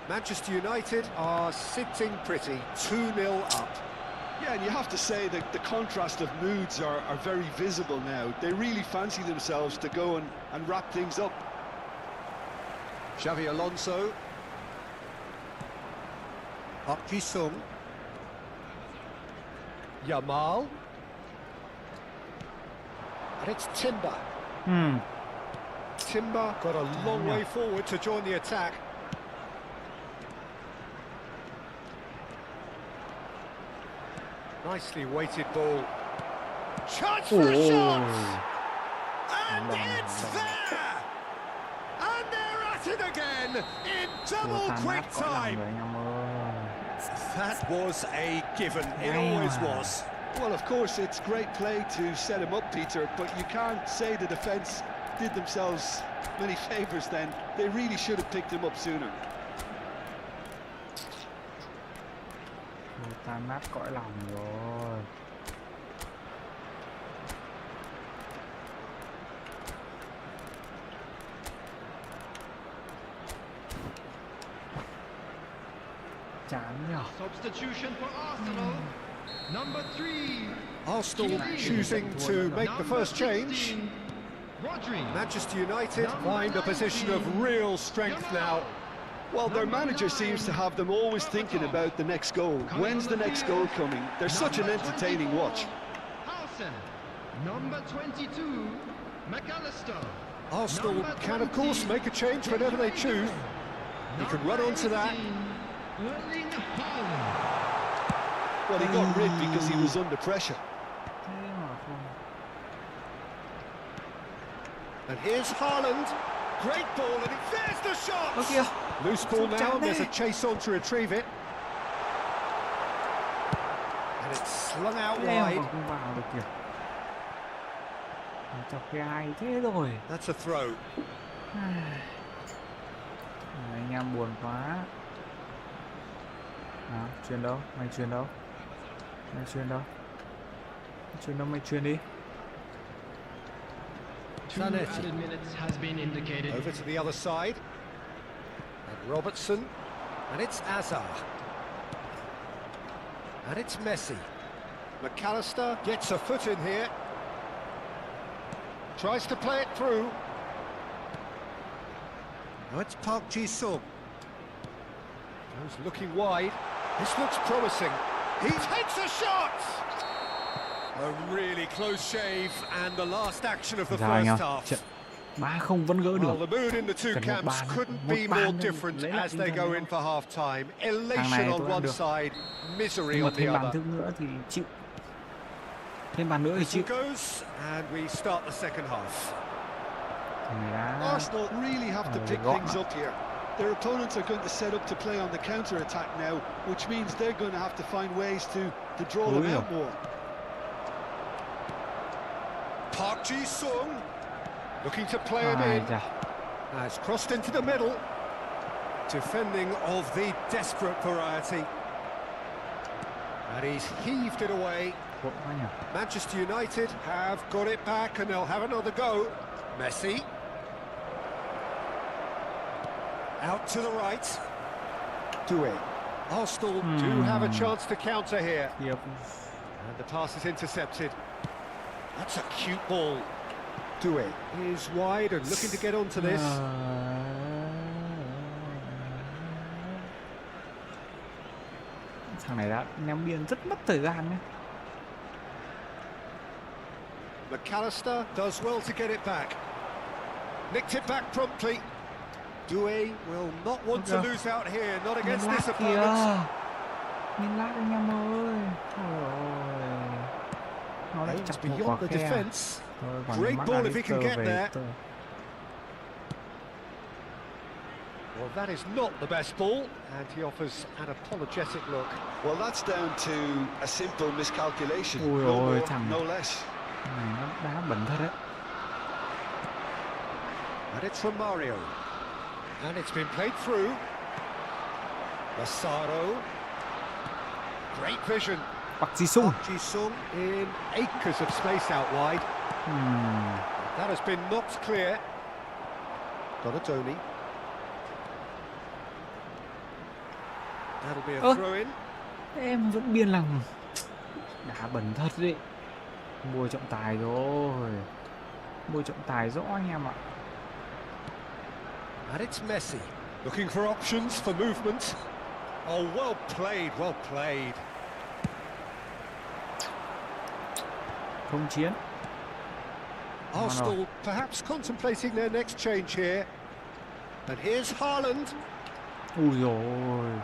Manchester United are sitting pretty, 2-0 up. Yeah, and you have to say that the contrast of moods are very visible now. They really fancy themselves to go and wrap things up. Xavi Alonso. Park Ji-sung. Yamal. And it's Timber. Timber got a long way forward to join the attack. Nicely weighted ball. Chance for a shot! And it's there! And they're at it again in double quick time. That was a given, it always was. Well, of course, it's great play to set him up, Peter, but you can't say the defence did themselves many favours then. They really should have picked him up sooner. Tan nát cõi lòng rồi. Chán nhỉ. Substitution for Arsenal. Number 3. Arsenal choosing to make the first change. Rodri. Manchester United find a position of real strength now. Well, their manager seems to have them always thinking about the next goal. When's the next goal coming? They're such an entertaining watch. Number 22, McAllister. Arsenal can, of course, make a change whenever they choose. He can run onto that. Well, he got rid because he was under pressure. And here's Haaland. Great ball, and there's the shot! Loose ball now, and there's a chase on to retrieve it. And it's slung out wide. That's a throw. Anh em buồn quá. Chuyền đâu? Mày chuyền đâu? Mày chuyền đâu? Chuyền đâu, mày chuyền đi. Over to the other side. And Robertson. And it's Azar. And it's Messi. McAllister gets a foot in here. Tries to play it through. Now it's Park Ji-sung. Goes looking wide. This looks promising. He takes a shot! A really close shave, and the last action of the first half. 3-0 vẫn gỡ được. Well, the mood in the two Cần một camps bàn, couldn't một be bàn more thôi, different lấy lại as tinh they thần go được in không? for half-time. Elation này on tôi ăn one được. side, misery Nhưng mà on the thêm bàn other. thức nữa thì chịu. Thêm bàn nữa thì Whistle chịu. goes, and we start the second half. Arsenal really have to pick things up here. Their opponents are going to set up to play on the counter-attack now, which means they're going to have to find ways to draw them out more. Park Ji-sung looking to play him in. It's crossed into the middle. Defending of the desperate variety. And he's heaved it away. Manchester United have got it back and they'll have another go. Messi. Out to the right. Doué. Arsenal do have a chance to counter here. And the pass is intercepted. That's a cute ball. Doué. Is wide and looking to get onto this. Thằng này đã ném biên rất mất thời gian nhé. McAllister does well to get it back. Nicked it back promptly. Doué will not want to lose out here, not against this opponent. Nhìn lát anh em ơi. Ôi. Nó lại chặt một quả the khe. defense. Great ball if he can get there. Well, that is not the best ball, and he offers an apologetic look. Well, that's down to a simple miscalculation. Ui No ôi, more, thằng no less. này nó đá bẩn thật đấy. And it's from Mario. And it's been played through. Massaro. Great vision. Park Ji-sung. Park Ji-sung in acres of space out wide. That has been knocked clear. Donatoni. That'll be a throw-in. Em vẫn biên lòng. Đá bẩn thật đấy. Mua trọng tài rồi. Mua trọng tài rõ anh em ạ. And it's Messi, looking for options for movement. Oh, well played, well played. Không chiến. Arsenal perhaps contemplating their next change here. And here's Haaland. Ui dồi.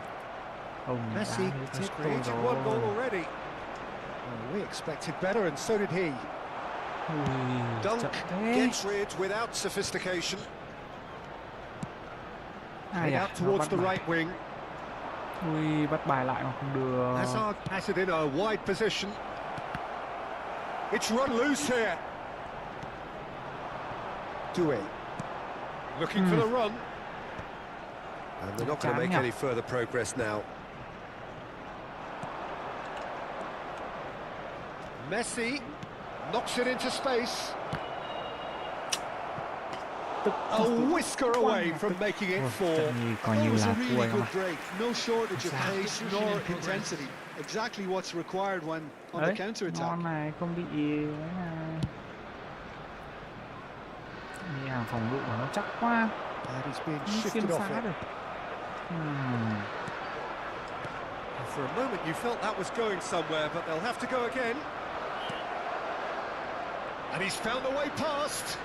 Ông Messi has created one goal already. Well, we expected better and so did he. Dunk gets rid without sophistication. Out towards the right wing. Ui, bắt bài lại mà không được. Hazard has it in a wide position. It's run loose here. Doué. Looking for the run. And they're not going to make any further progress now. Messi knocks it into space. A whisker away from making it four. That was a really good break. No shortage of pace nor intensity. Exactly what's required when on the counter-attack. Ngon này, không bị này. Nhà phòng ngự của nó chắc quá. Không xuyên phá được. For a moment you felt that was going somewhere, but they'll have to go again. And he's found a way past.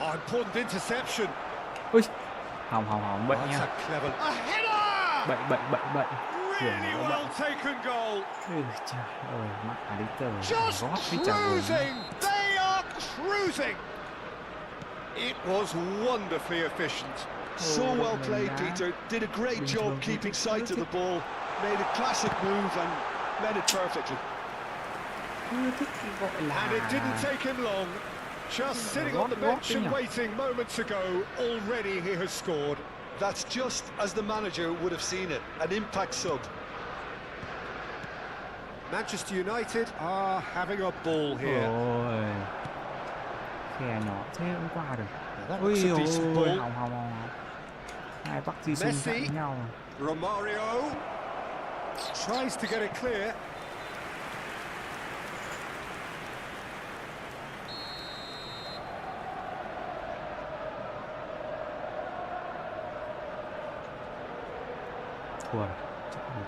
Oh, important interception. Ui, hỏng, bệnh nha. A header! Bệnh. Really well taken goal. Trời ơi, mắt đi tờ. Just cruising. They are cruising. It was wonderfully efficient. So well played, Peter. Did a great job keeping sight of the ball. Made a classic move and led it perfectly. And it didn't take him long. Just sitting on the bench and waiting moments ago, already he has scored. That's just as the manager would have seen it, an impact sub. Manchester United are having a ball here. Ôi, khe nhỏ thế cũng qua được. Ui ôi, hỏng. Hai Park Ji-sung chạm nhau. Romario tries to get it clear.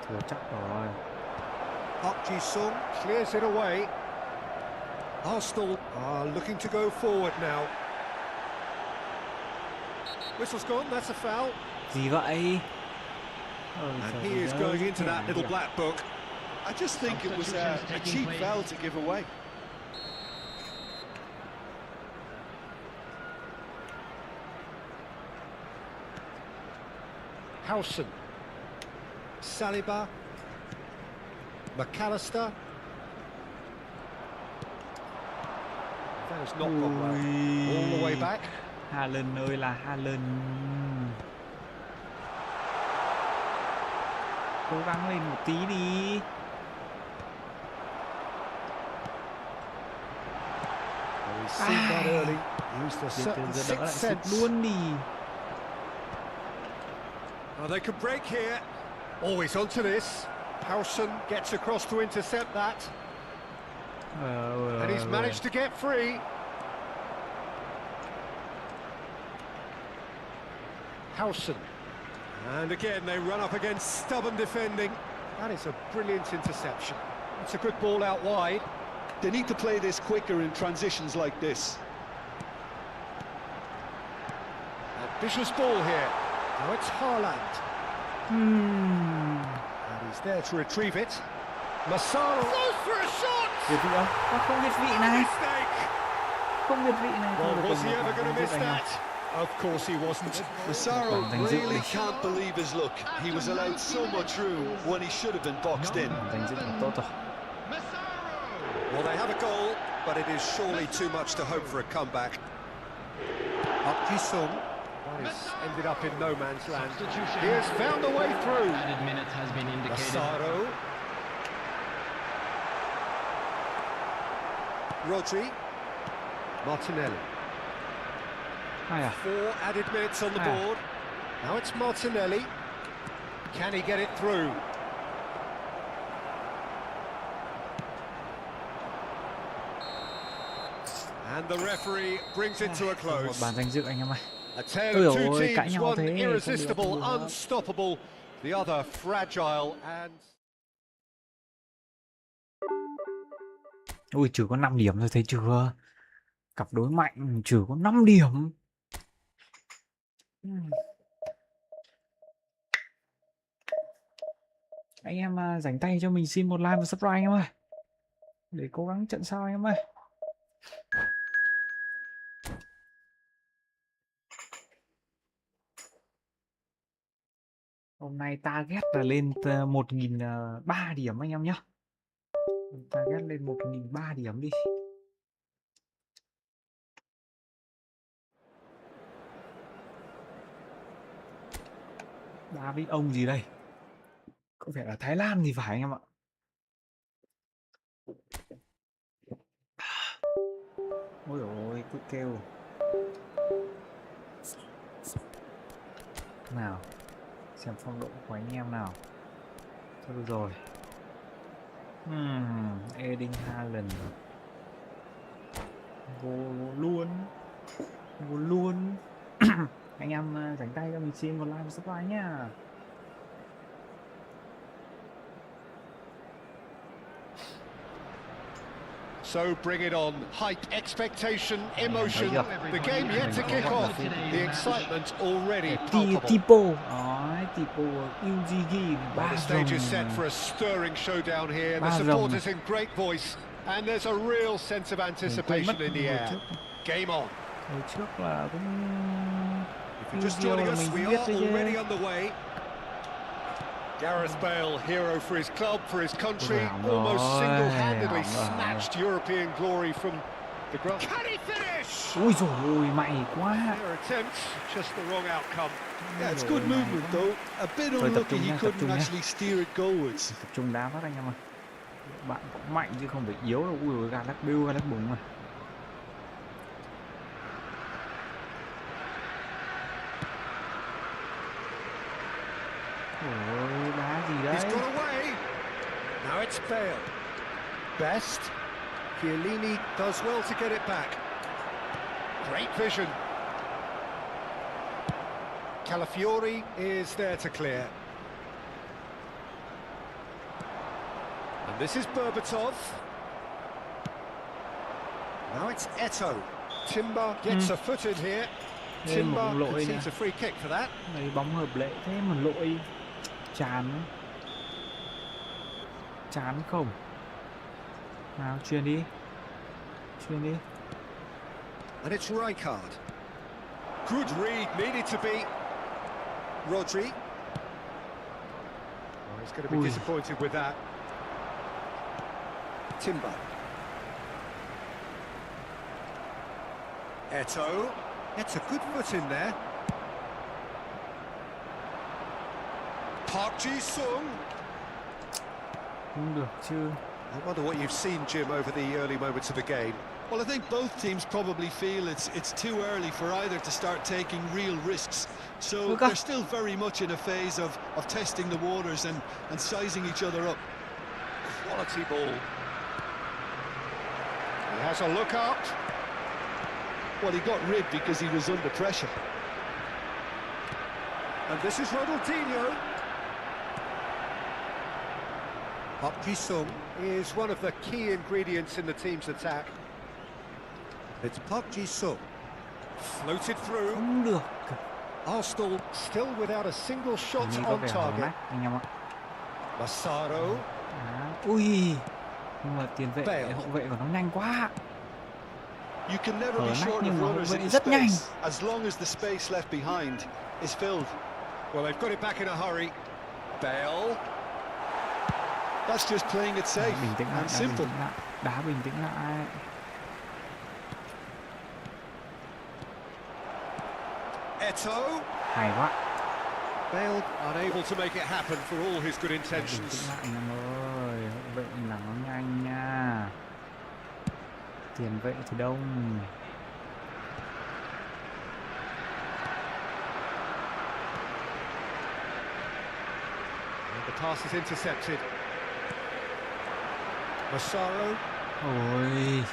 Thua chắc rồi. Park Ji-sung clears it away. Arsenal are looking to go forward now. Whistle's gone, that's a foul. Gì vậy? And he is going into that little black book. I just think it was a cheap foul to give away. Howson, Saliba, McAllister. That has not gone well. All the way back. Haaland ơi là Haaland. Cố gắng lên một tí đi. He's seen that early. Used a certain sixth sense. Luôn đi. Oh, they can break here. Always onto this. Howson gets across to intercept that. And he's managed to get free. Howson. And again, they run up against stubborn defending. That is a brilliant interception. It's a good ball out wide. They need to play this quicker in transitions like this. A vicious ball here. Now it's Haaland. And he's there to retrieve it. Massaro goes for a shot! Việt vị không? Không việt vị này. Mistake! Không việt vị này. Well, was he ever going to miss that? Of course he wasn't. Massaro really can't believe his luck. He was allowed so much room when he should have been boxed in. Giành dựng tốt rồi. Well, they have a goal, but it is surely too much to hope for a comeback. Park Ji-sung. That has ended up in no man's land. He has found a way through. Added minutes has been indicated. Massaro. Rodri. Martinelli. 4 added minutes on the board. Now it's Martinelli. Can he get it through? And the referee brings it to a Một close. bàn danh dự anh em ơi. A tale Ôi of dồi two ôi, cãi teams, nhau one thế, irresistible, không được. unstoppable, the other fragile and... Ui, chỉ có 5 điểm thôi, thấy chưa? Cặp đối mạnh chỉ có 5 điểm. Anh em rảnh tay cho mình xin một like và subscribe anh em ơi. Để cố gắng trận sau anh em ơi. Hôm nay target là lên 1.300 điểm anh em nhé. Target lên 1.300 điểm đi. Đá với ông gì đây? Có vẻ là Thái Lan thì phải anh em ạ. Ôi dồi ôi, cứ kêu. Nào, xem phong độ của anh em nào. Thôi được rồi. Erling Haaland. Vô luôn. Vô luôn. Anh em rảnh tay cho mình xin một like và subscribe nhá. So bring it on. Hype, expectation, emotion. The game yet to kick off. The excitement already palpable. Tipo. Đấy, Tipo UGG. The stage is set for a stirring showdown here. The supporters in great voice. And there's a real sense of anticipation in the air. Game on. Hồi trước là cũng... If you're just joining us, we are already underway. Gareth Bale, hero for his club, for his country, almost single-handedly snatched European glory from the ground. Can he finish? Ui dồi ôi, may quá. Their attempts, just the wrong outcome. Yeah, it's good movement though. A bit unlucky he couldn't actually steer it goalwards. Tập trung đá phát anh em ơi. Bạn cũng mạnh chứ không phải yếu đâu. Ui dồi, gà lắc bêu, gà lắc bùng mà. Ôi, đá gì đấy? He's got away. Now it's Bale. Best. Chiellini does well to get it back. Great vision. Calafiori is there to clear. And this is Berbatov. Now it's Eto'o. Timber gets a foot in here. Thêm một Timber lỗi nữa. concedes a free kick for that. Lấy bóng hợp lệ thế mà lỗi. Chán. Chán không? Nào chuyền đi. Chuyền đi. And it's Rijkaard. Good read, needed to be. Rodri. Oh, he's going to be disappointed with that. Timber. Eto. It's a good foot in there. Park Ji-sung. Không được chứ. I wonder what you've seen, Jim, over the early moments of the game. Well, I think both teams probably feel it's too early for either to start taking real risks. So they're still very much in a phase of testing the waters and sizing each other up. Quality ball. He has a look up. Well, he got ribbed because he was under pressure. And this is Ronaldinho. Park Ji-sung is one of the key ingredients in the team's attack. It's Park Ji-sung. Floated through. Không được. Arsenal still without a single shot on target. Anh em ạ. Massaro. Ui. Nhưng mà tiền vệ, hậu vệ của nó nhanh quá. You can never be short of runners in space as long as the space left behind is filled. Well, they've got it back in a hurry. Bale. That's just playing it safe and simple. Đá bình tĩnh lại. Eto. Hay quá. Bale unable to make it happen for all his good Bình tĩnh intentions. lại anh em ơi. Hậu vệ là nó nhanh nha. Tiền vệ thì đông. And the pass is intercepted. Massaro. Ôi.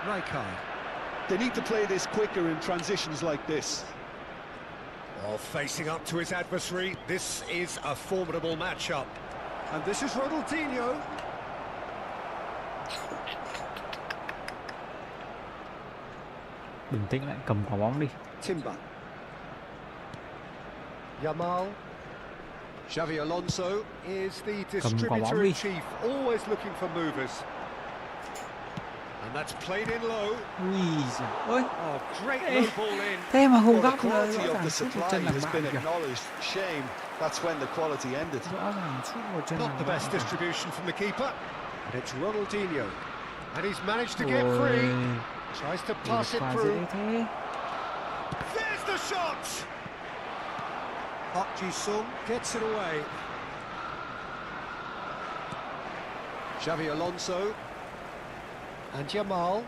Rijkaard. They need to play this quicker in transitions like this. While facing up to his adversary, this is a formidable matchup. And this is Ronaldinho. Bình tĩnh lại, cầm quả bóng đi. Timber. Yamal. Xavi Alonso is the distributor-in-chief, always looking for movers. And that's played in low. Ui giời ơi. Oh, great low ball in. Thế mà không Well, góc the là quality rõ of ràng the sút một supply chân làm has bạn been kìa. acknowledged. Shame, that's when the quality ended. Rõ ràng sút một chân Not làm the bạn best kìa. distribution from the keeper. And it's Ronaldinho. And he's managed to get free. Tries to pass it Qua through. dễ thế. There's the shot! Park Ji-sung gets it away. Xavi Alonso. And Yamal.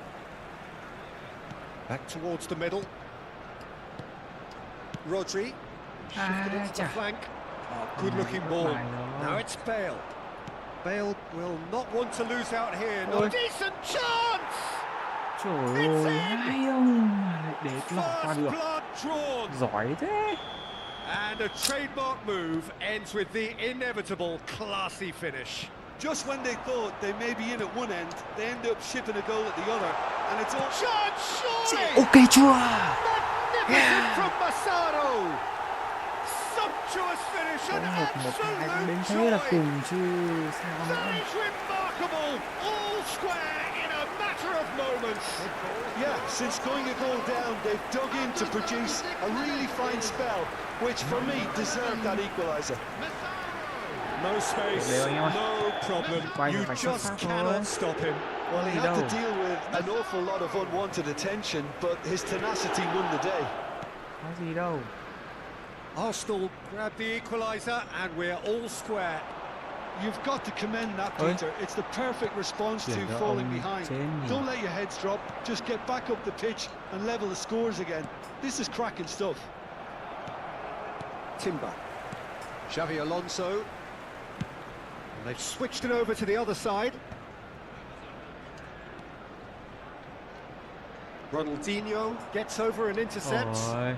Back towards the middle. Rodri. Shifted into the flank. Oh, good-looking ball. Now it's Bale. Bale will not want to lose out here. No decent chance! Trời ơi, hay ông mà lại để lọt qua First được. blood drawn. Giỏi thế. And a trademark move ends with the inevitable classy finish. Just when they thought they may be in at one end, they end up shipping a goal at the other, and it's all... Chance, surely! Ok chưa? Magnificent from Massaro! Sumptuous finish, an Một hai absolute đến thế là joy! cùng chứ sao That nữa. is remarkable! All square in a matter of moments! Yeah, since going a goal down, they've dug in to produce a really fine spell, which for me deserved that equaliser. No space, no problem. You just cannot stop him. Well, he had to deal with an awful lot of unwanted attention, but his tenacity won the day. Có gì đâu. Arsenal grab the equaliser and we're all square. You've got to commend that, Peter. It's the perfect response to falling behind. Don't let your heads drop. Just get back up the pitch and level the scores again. This is cracking stuff. Timber. Xavi Alonso. And they've switched it over to the other side. Ronaldinho gets over and intercepts. Ôi.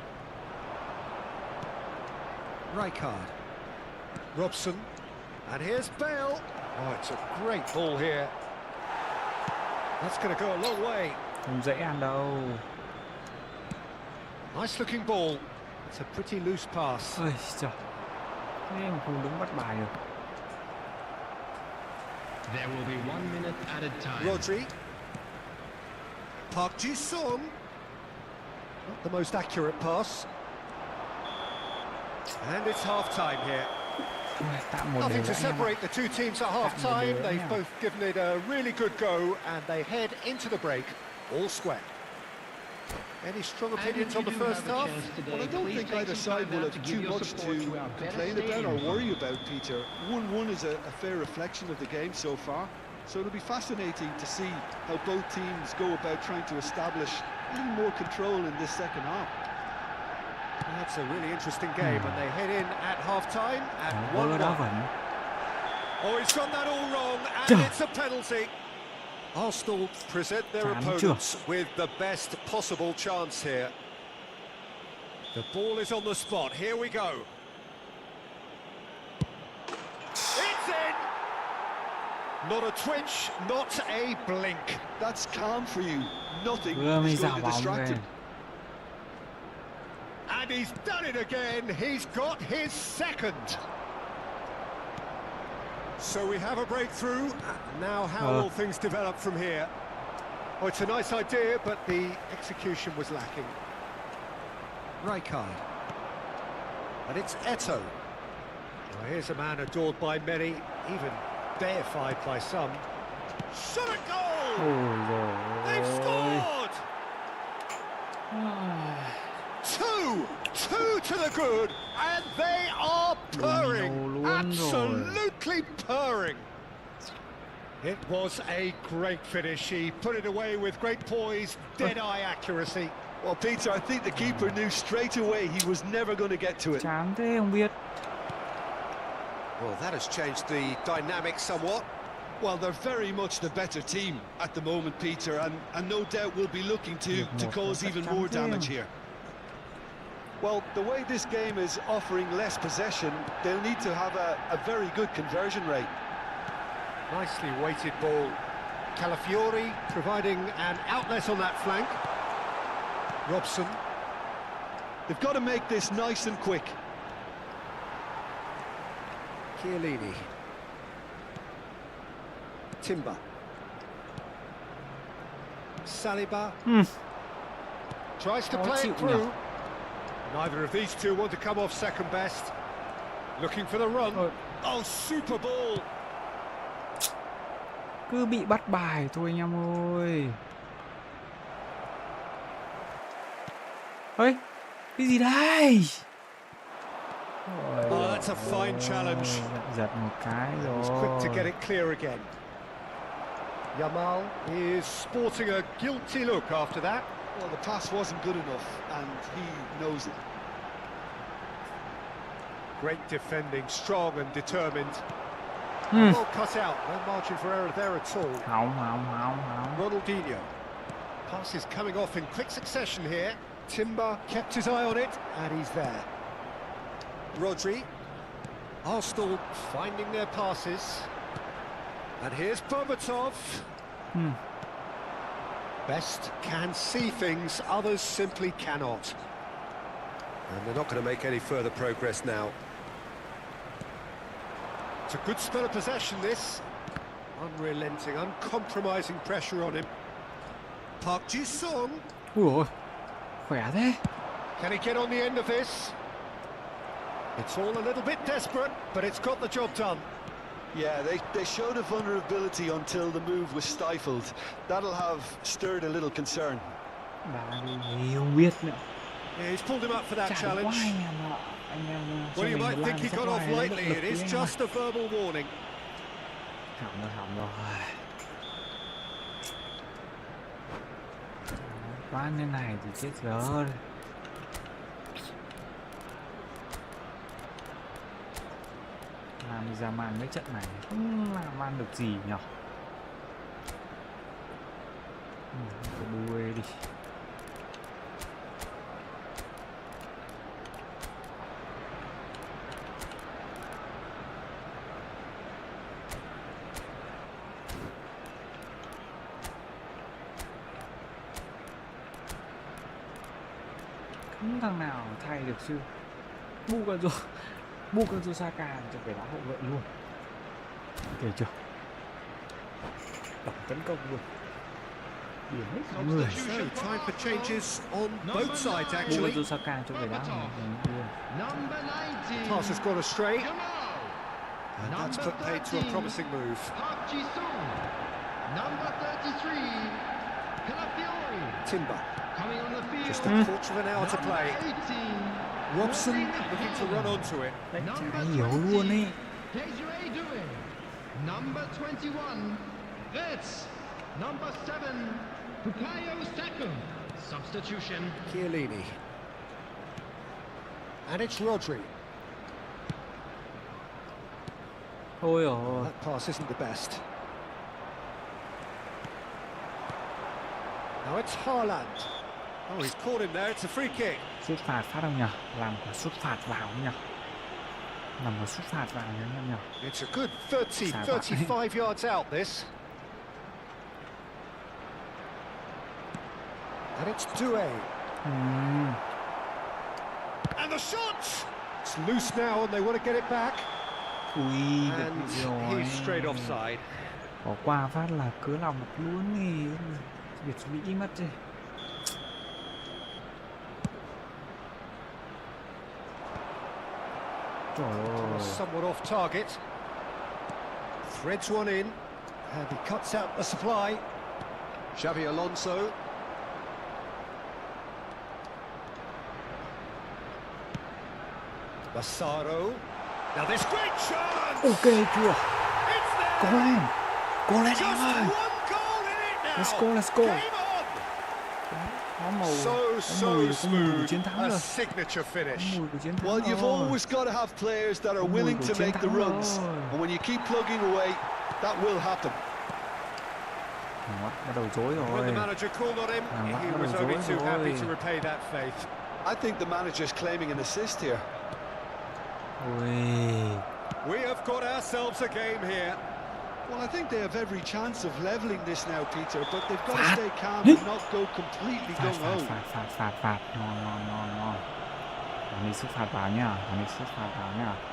Rijkaard. Robson. And here's Bale. Oh, it's a great ball here. That's going to go a long way. Không dễ ăn đâu. Nice looking ball. It's a pretty loose pass. Ôi trời, thế mà không đứng bắt bài được. There will be 1 minute added time. Rodri. Park Ji-sung. Not the most accurate pass. And it's half-time here. Tạm một Nothing đều to đã em ạ. separate the two teams at half-time. đều They've nha. both given it a really good go, and they head into the break all square. Any strong And if opinions you on the do first have a half? chance today, Well, I don't please think take either some side time will out have to too give your much support to to our better complain about stadium or worry fans. about, Peter. 1-1 is a fair reflection of the game so far, so it'll be fascinating to see how both teams go about trying to establish a little more control in this second half. That's a really interesting game, and they head in at half-time at Vớ đá 1-1. vẩn. Oh, he's got that all wrong, and Trời. it's a penalty. Arsenal present their Chán opponents with the best possible chance here. The ball is on the spot. Here we go. It's in! Not a twitch, not a blink. That's calm for you. Nothing Vừa mới is dạo going to bóng distract về. him. And he's done it again. He's got his second. So we have a breakthrough. Now how will things develop from here? Oh, it's a nice idea, but the execution was lacking. Rijkaard. And it's Eto'o. Well, here's a man adored by many, even deified by some. Shot a goal! Ôi giời They've ơi. scored! Two to the good, and they are purring, Luôn rồi. absolutely purring. It was a great finish. He put it away with great poise, dead-eye accuracy. Well, Peter, I think the keeper knew straight away he was never going to get to it. Chán thế không biết. Well, that has changed the dynamic somewhat. Well, they're very much the better team at the moment, Peter, and no doubt will be looking to cause even more damage here. Well, the way this game is offering less possession, they'll need to have a very good conversion rate. Nicely weighted ball. Calafiori providing an outlet on that flank. Robson. They've got to make this nice and quick. Chiellini. Timber. Saliba. Tries to play it through. Neither of these two want to come off second best. Looking for the run. Oh, super ball. Cứ bị bắt bài thôi anh em ơi. Ơi, cái gì đây? Oh, that's a fine challenge. Giật một cái He's quick to get rồi. it clear again. Yamal is sporting a guilty look after that. Well, the pass wasn't good enough, and he knows it. Great defending, strong and determined. Hmm. Well cut out, no margin for error there at all. Hỏng. Ronaldinho. Pass is coming off in quick succession here. Timber kept his eye on it, and he's there. Rodri. Arsenal finding their passes. And here's Berbatov. Best can see things, others simply cannot. And they're not going to make any further progress now. It's a good spell of possession, this. Unrelenting, uncompromising pressure on him. Park Ji-sung. Ui ôi, khỏe thế. Can he get on the end of this? It's all a little bit desperate, but it's got the job done. Yeah, they showed a vulnerability until the move was stifled. That'll have stirred a little concern. Đá gì không biết nữa. Yeah, he's pulled him up for that Chả challenge. có anh em ạ. Anh em cho Well, you mình might một think lan he sắp got off ngoài lấy lightly. động lực It tí is anh just ơi. a verbal warning. Hỏng rồi. Toán thế này thì chết rồi. Làm gì ra man cái trận này không làm ăn được gì nhở. Đuôi đi. Không thằng nào thay được chứ. Bukayo Saka cho phải đá hậu vệ luôn. Kể chưa? Tổng tấn công luôn. Điểm hết cả người. So, time for changes on both sides actually. Bukayo Saka cho phải đá hậu vệ luôn. Number 19. Pass has gone astray. Jamal. And that's put paid to a promising move. Park Ji-sung. Number 33. Calafiori. Timber. Coming on the field. Just a quarter of an hour to play. Number 18. Robson looking to run onto it. Đấy, chả hiểu luôn ấy. Desiree doing. Number 21. It's number 7. Bukayo Saka. Substitution. Chiellini. And it's Rodri. Thôi rồi. That pass isn't the best. Now it's Haaland. Oh, he's caught him there. It's a free kick. Sút phạt phát không nhỉ? Làm quả sút phạt vào không nhỉ? Làm quả sút phạt vào nhỉ anh em nhỉ? It's a good 30, 35 yards out, this. And it's Doué. And the shot! It's loose now and they want to get it back. Ui, được And rồi. he's straight offside. Bỏ qua phát là cứ lòng luôn thì Việt Mỹ mất rồi. Trời ơi. Somewhat off target. Threads one in. And he cuts out the supply. Xavi Alonso. Massaro. Now this great chance! Ok chưa? It's there! Cố lên! Cố lên Just em ơi! one goal in it now! Let's go, let's go! Game on! Có màu, So, có mùi, so có mùi của smooth. chiến thắng A rồi. signature Có finish. mùi của chiến thắng Well, you've rồi. always got to have players that are Ôi, willing của to chiến make the thắng runs. rồi. And when you keep plugging away, that will happen. Đó, bắt đầu dối When the rồi. manager called on him, Bắt he đầu was only dối too happy rồi. to repay that faith. I think the manager's claiming an assist here. Ui. We have got ourselves a game here. Well, I think they have every chance of levelling this now, Peter, but they've got to Phạt. stay calm and not go completely Phạt, gung-ho. phạt. Ngon. Thằng đi sút phạt vào nha.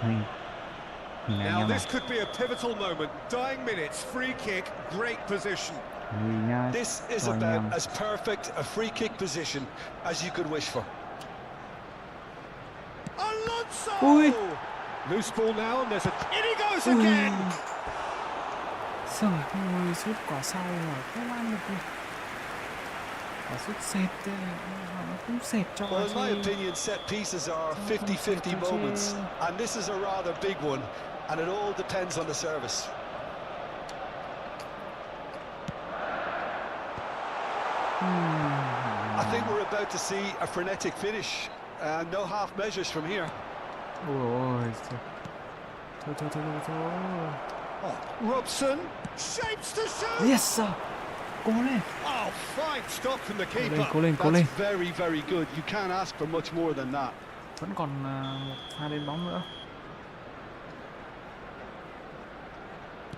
Hình này anh Now em này. this could be a pivotal moment. Dying minutes, free kick, great position. Hình nha. This is Rồi anh about em. as perfect a free kick position as you could wish for. Alonso! Ui. Loose ball now, and there's a... In he goes Ui. again! Trời ơi, sút quả sau mà không ăn được luôn. Quả sút xẹt thế, nó cũng xẹt cho Well, in my chứ. opinion, set pieces are 50-50 moments, and this is a rather big one, and it all depends on the service. I think we're about to see a frenetic finish, and no half measures from here. Ôi, thôi. Oh, Robson shapes to shoot! Yes sir. Cố lên. Oh, fine stop from the keeper. Cố lên. That's very, very good. You can't ask for much more than that. Vẫn còn một pha lên bóng nữa.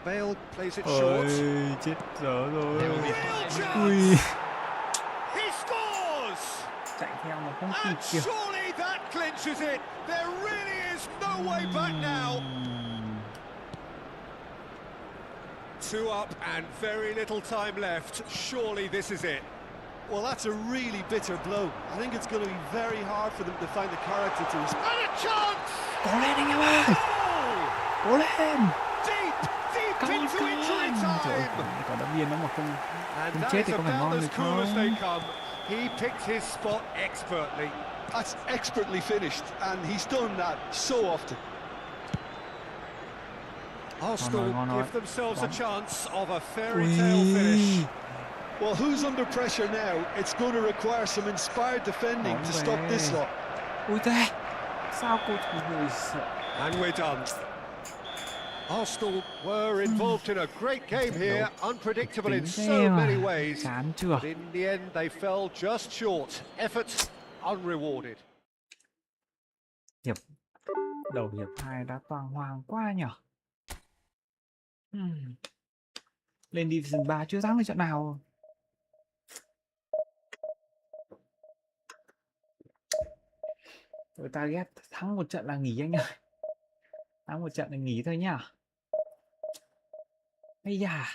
Bale plays it Ôi, short. chết dở rồi. There will be Real 5 chance! Ui, He scores! chạy theo mà không kịp And kìa. surely that clinches it. There really is no way back now. 2 up and very little time left. Surely this is it. Well, that's a really bitter blow. I think it's going to be very hard for them to find the character to respond. And a chance! Cố lên anh em ơi. Oh! Cố lên. Deep Come into on. injury Trời ơi, time! quả đá biên nó mà không And không that chết is thì có phải about ngon as được cool as they không? come. He picked his spot expertly. That's expertly finished, and he's done that so often. Arsenal ngon rồi. give themselves a Bóng. chance of a fairy tale finish. Ui, Well, who's under pressure now? It's going to require some inspired defending Bóng to stop về. this lot. ui thế. Sao cầu thủ người sợ? And we're done. Arsenal were involved in a great game here, unpredictable in Tính so thế many mà. ways. Chán chưa? But in the end, they fell just short. Effort unrewarded. Đầu hiệp 2 đã toang hoang quá nhở. Lên Division 3 chưa thắng được trận nào. Người ta ghét thắng một trận là nghỉ anh ơi. Thắng một trận là nghỉ thôi nhá. Ây da.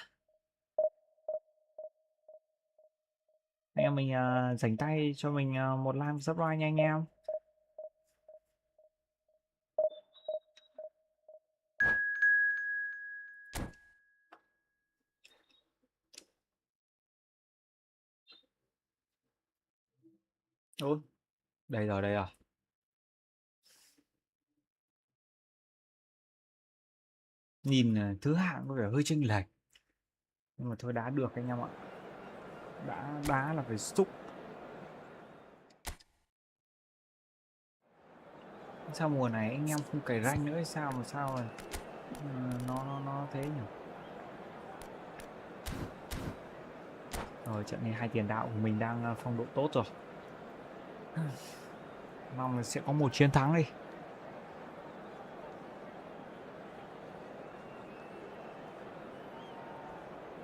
Anh em mình dành tay cho mình một like subscribe nha anh em. Ôi, đây rồi, đây rồi. Nhìn thứ hạng có vẻ hơi chênh lệch. Nhưng mà thôi đá được anh em ạ. Đá là phải xúc. Sao mùa này anh em không cày rank nữa hay sao mà sao rồi? Nó thế nhỉ? Rồi trận này 2 tiền đạo của mình đang phong độ tốt rồi. Mong là sẽ có một chiến thắng đi.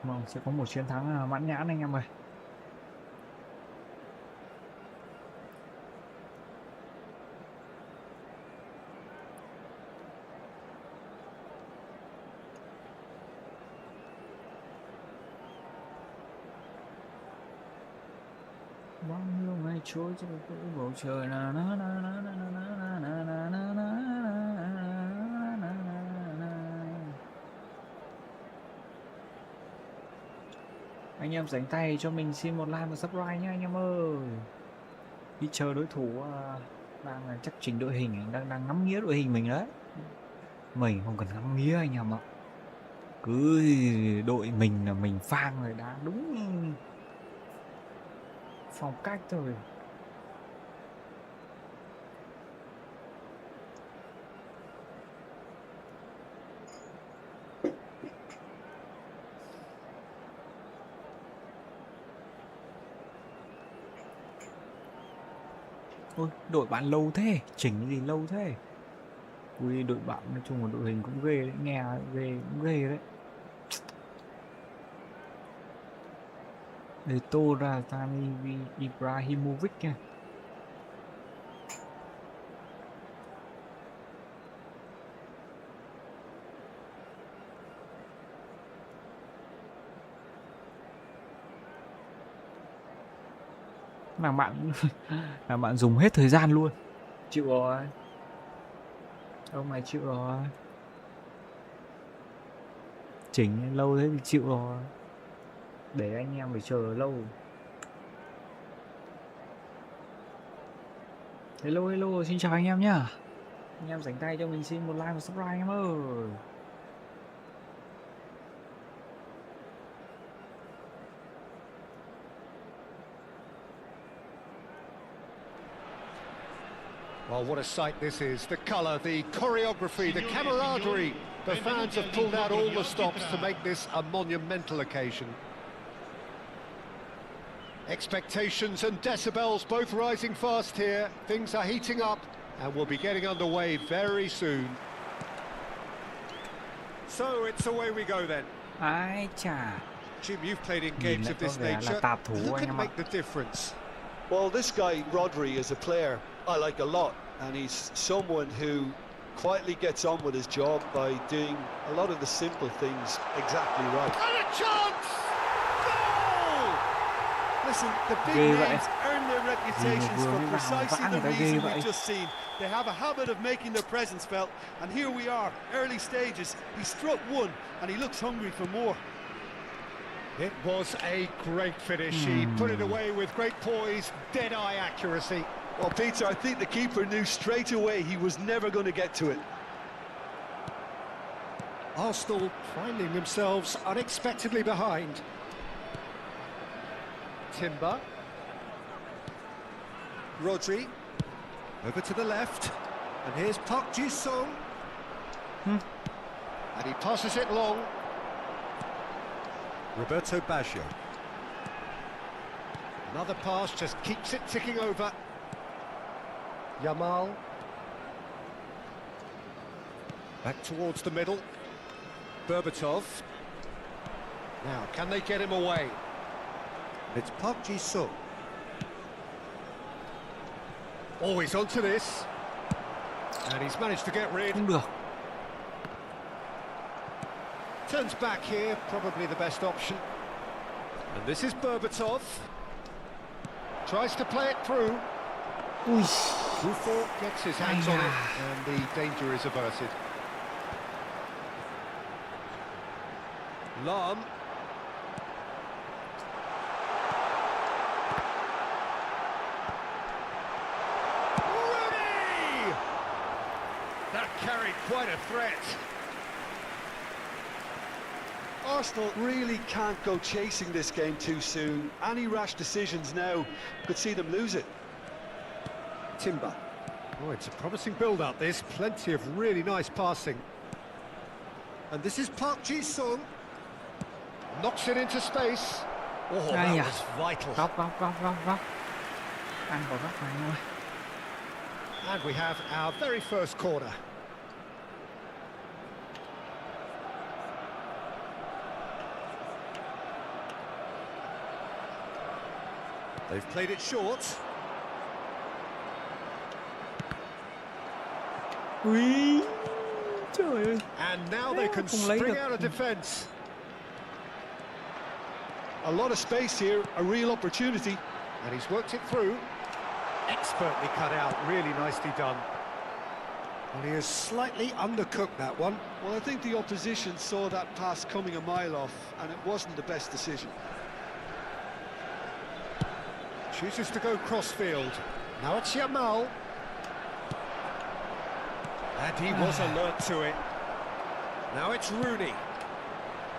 Mong sẽ có một chiến thắng mãn nhãn anh em ơi. Bao nhiêu ngày trôi trên bầu trời anh em dành tay cho mình xin một like và subscribe nhé anh em ơi. Đi chờ đối thủ đang chắc chỉnh đội hình, đang ngắm nghía đội hình mình đấy. Mình không cần ngắm nghía anh em ạ. Cứ đội mình là mình phang rồi đá đúng phong cách thôi. Ôi, đội bạn lâu thế, chỉnh cái gì lâu thế. Ui, đội bạn nói chung là đội hình cũng ghê đấy, nghe ghê cũng ghê đấy. Để tô ra Tani Ibrahimovic nha. Làm bạn làm bạn dùng hết thời gian luôn. Chịu rồi. Ông này chịu rồi. Chỉnh lâu thế thì chịu rồi. Để anh em phải chờ lâu. Hello hello, xin chào anh em nhá. Anh em dành tay cho mình xin một like và subscribe anh em ơi. Well, what a sight this is. The colour, the choreography, the camaraderie. The fans have pulled out all the stops to make this a monumental occasion. Expectations and decibels both rising fast here. Things are heating up and we'll be getting underway very soon. So it's away we go then. Ai chà. Jim, you've played in games of this nature. Who can make the difference? Well, this guy, Rodri, is a player I like a lot, and he's someone who quietly gets on with his job by doing a lot of the simple things exactly right. And a chance! Goal! Listen, the big names earn their reputations for precisely the reason we've just seen. They have a habit of making their presence felt, and here we are, early stages. He struck one, and he looks hungry for more. It was a great finish. He put it away with great poise, dead-eye accuracy. Well, Peter, I think the keeper knew straight away he was never going to get to it. Arsenal finding themselves unexpectedly behind. Timber. Rodri. Over to the left. And here's Park Ji-sung. And he passes it long. Roberto Baggio. Another pass, just keeps it ticking over. Yamal. Back towards the middle. Berbatov. Now, can they get him away? It's Park Ji-sung. Oh, he's onto this. And he's managed to get rid. Không được. Turns back here, probably the best option. And this is Berbatov. Tries to play it through. Ui. Buffon gets his hands on it, and the danger is averted. Lahm. Rooney! That carried quite a threat. Arsenal really can't go chasing this game too soon. Any rash decisions now could see them lose it. Timber. Oh, it's a promising build-up, this. Plenty of really nice passing. And this is Park Ji-sung. Knocks it into space. Oh, that was vital. Góc. Ăn vào góc này thôi. And we have our very first corner. They've played it short. Ui. Trời ơi. And now they can Không lấy spring được. out of defence. A lot of space here, a real opportunity. And he's worked it through. Expertly cut out, really nicely done. And he has slightly undercooked that one. Well, I think the opposition saw that pass coming a mile off, and it wasn't the best decision. Chooses to go cross-field. Now it's Yamal. And he was alert to it. Now it's Rooney.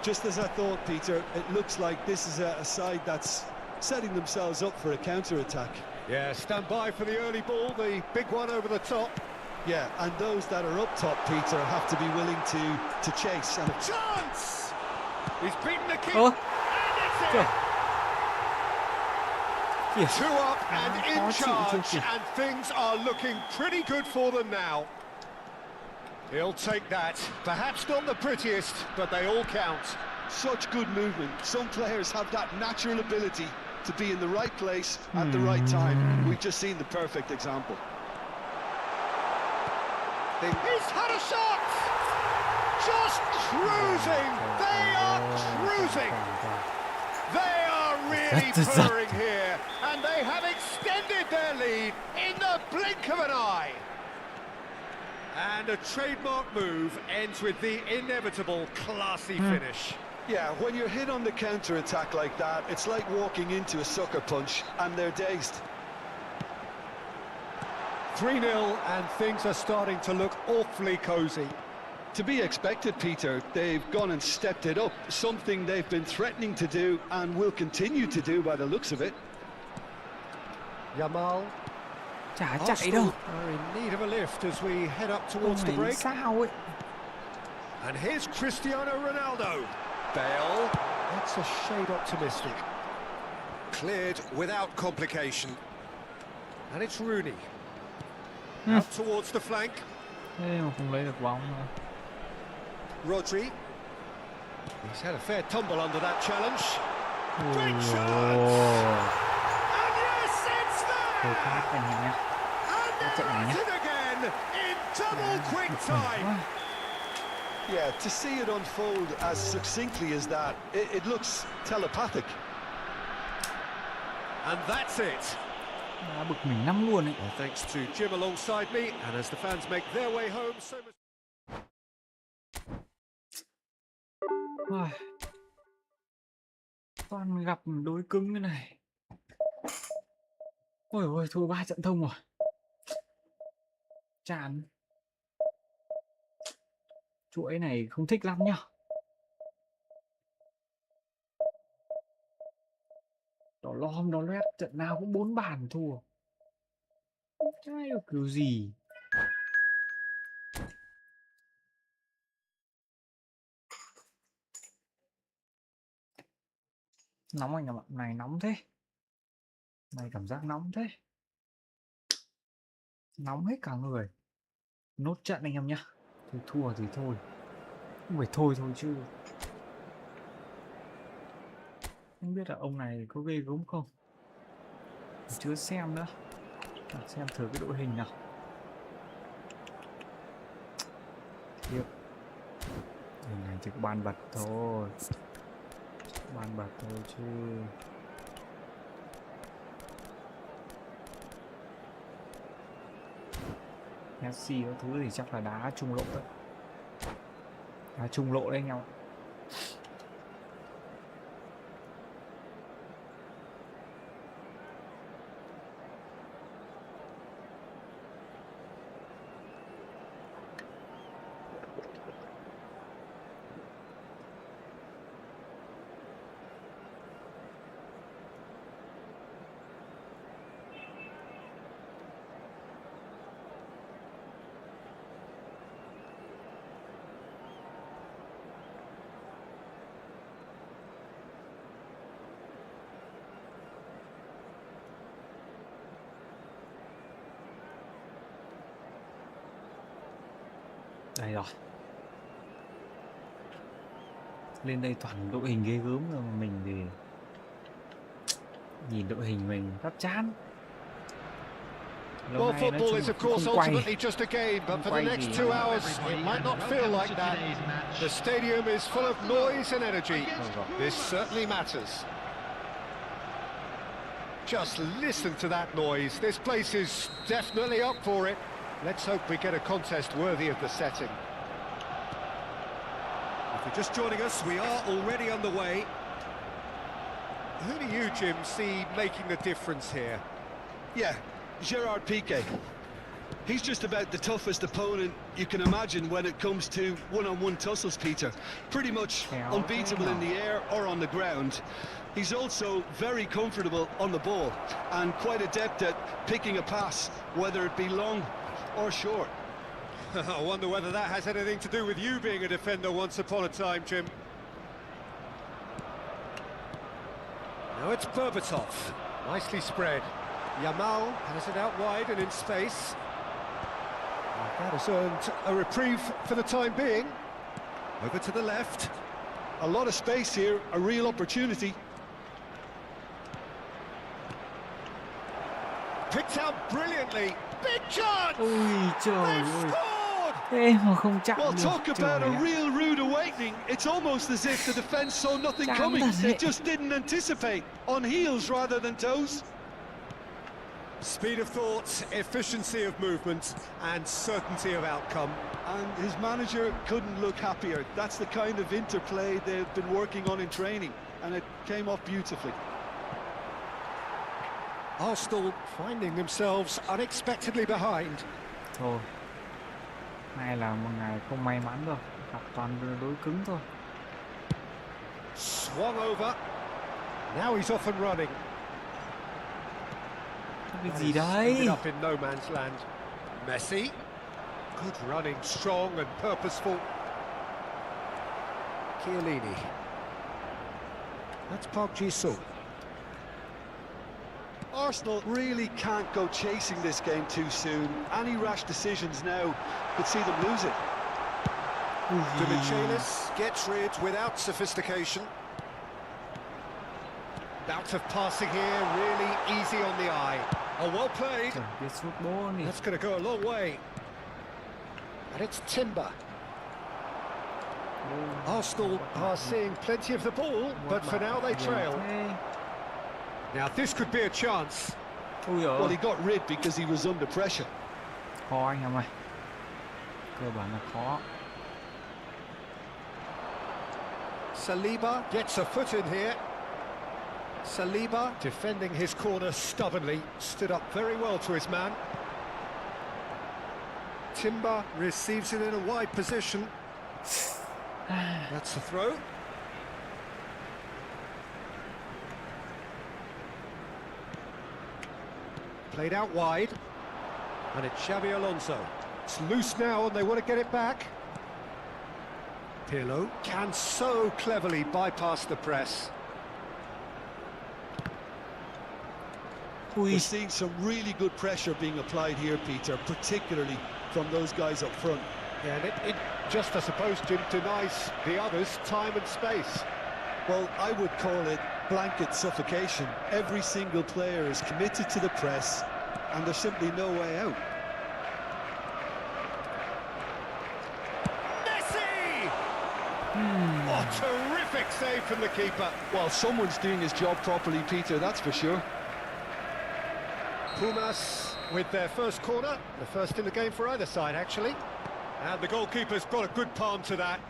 Just as I thought, Peter, it looks like this is a side that's setting themselves up for a counter-attack. Yeah, stand by for the early ball, the big one over the top. Yeah, and those that are up top, Peter, have to be willing to chase. And Chance! He's beaten the keeper. Ơ. And it's Trời. in. Yes. Two up and in khó chịu chưa charge, kìa. and things are looking pretty good for them now. He'll take that. Perhaps not the prettiest, but they all count. such good movement. Some players have that natural ability to be in the right place at the right time. We've just seen the perfect example. He's had a shot! Just cruising! They are cruising! They are really purring here, and they have extended their lead in the blink of an eye. And a trademark move ends with the inevitable classy finish. Yeah, when you're hit on the counter-attack like that, it's like walking into a sucker punch, and they're dazed. 3-0, and things are starting to look awfully cosy. To be expected, Peter. They've gone and stepped it up, something they've been threatening to do and will continue to do by the looks of it. Yamal. Chả chạy đâu. Are in need of a lift as we head up towards the Không break. sao ấy. And here's Cristiano Ronaldo. Bale. That's a shade optimistic. Cleared without complication. And it's Rooney. Out towards the flank. Thế mà không lấy được bóng nữa. Rodri. He's had a fair tumble under that challenge. Great chance! And yes, it's Thôi there! khác anh nhé. And Trận này they're nhé. at it again in double quick time. Yeah, to see it unfold as succinctly as that, it looks telepathic. And that's it. Đã bực mình lắm luôn ấy. Well, thanks to Jim alongside me, and as the fans make their way home, so much... Ôi. Toàn gặp đối cứng cái này. Ôi ôi, thua 3 trận thông rồi. Chán. Chuỗi này không thích lắm nhá. Đỏ lom đỏ loét, trận nào cũng 4 bàn thua. Cái được kiểu gì. Nóng anh ạ, này nóng thế. Này cảm giác nóng thế. Nóng hết cả người. Nốt trận anh em nhá. Thôi thua thì thôi. Không phải thôi thôi chứ. Không biết là ông này có ghê gớm không. Chưa xem nữa. Xem thử cái đội hình nào. Tiếp. Đây này chỉ có bàn bật thôi. Bàn bật thôi chứ. Messi các thứ thì chắc là đá trung lộ đấy. Đá trung lộ đấy anh em ạ. Đây rồi. Lên đây toàn đội hình ghê gớm rồi, mình thì nhìn đội hình mình rất chán. Well, football is of course ultimately just a game, but for the next 2 hours it might not feel like that. The stadium is full of noise and energy. This certainly matters. Just listen to that noise. This place is definitely up for it. Let's hope we get a contest worthy of the setting. If you're just joining us, we are already underway. Who do you, Jim, see making the difference here? Yeah, Gerard Piqué. He's just about the toughest opponent you can imagine when it comes to one-on-one tussles, Peter. Pretty much unbeatable in the air or on the ground. He's also very comfortable on the ball and quite adept at picking a pass, whether it be long or short. I wonder whether that has anything to do with you being a defender once upon a time, Jim. Now it's Berbatov, nicely spread. Yamal has it out wide and in space. That has earned a reprieve for the time being. Over to the left. A lot of space here, a real opportunity. Picked out brilliantly. Big chance! Ôi trời ơi. Scored! Thế mà không chạm Well, được. talk about a real rude awakening. It's almost as if the defence saw nothing Chán coming. thật They đấy. just didn't anticipate. On heels rather than toes. Speed of thought, efficiency of movement, and certainty of outcome. And his manager couldn't look happier. That's the kind of interplay they've been working on in training, and it came off beautifully. Arsenal finding themselves unexpectedly behind. Thôi. Nay là một ngày không may mắn rồi. Gặp toàn đối cứng thôi. Swung over. Now he's off and running. Cái gì đấy? Ended up in no man's land. Messi. Good running, strong and purposeful. Chiellini. That's Park Ji-sung. Arsenal really can't go chasing this game too soon. Any rash decisions now could see them lose it. Dimichelis gets rid without sophistication. Bout of passing here, really easy on the eye. Oh, well played. This football này. That's going to go a long way. And it's Timber. Arsenal are seeing plenty of the ball, but for now they trail. Now this could be a chance. Ôi giời. Well, he got rid because he was under pressure. Khó anh em ơi. Cơ bản là khó. Saliba gets a foot in here. Saliba defending his corner stubbornly, stood up very well to his man. Timber receives it in a wide position. That's the throw. Played out wide. And it's Xabi Alonso. It's loose now and they want to get it back. Pirlo can so cleverly bypass the press. We're seeing some really good pressure being applied here, Peter, particularly from those guys up front. Yeah, and it just, I suppose, Jim, denies the others time and space. Well, I would call it blanket suffocation. Every single player is committed to the press, and there's simply no way out. Oh, terrific save from the keeper. Well, someone's doing his job properly, Peter, that's for sure. Pumas with their first corner, the first in the game for either side, actually. And the goalkeeper's got a good palm to that.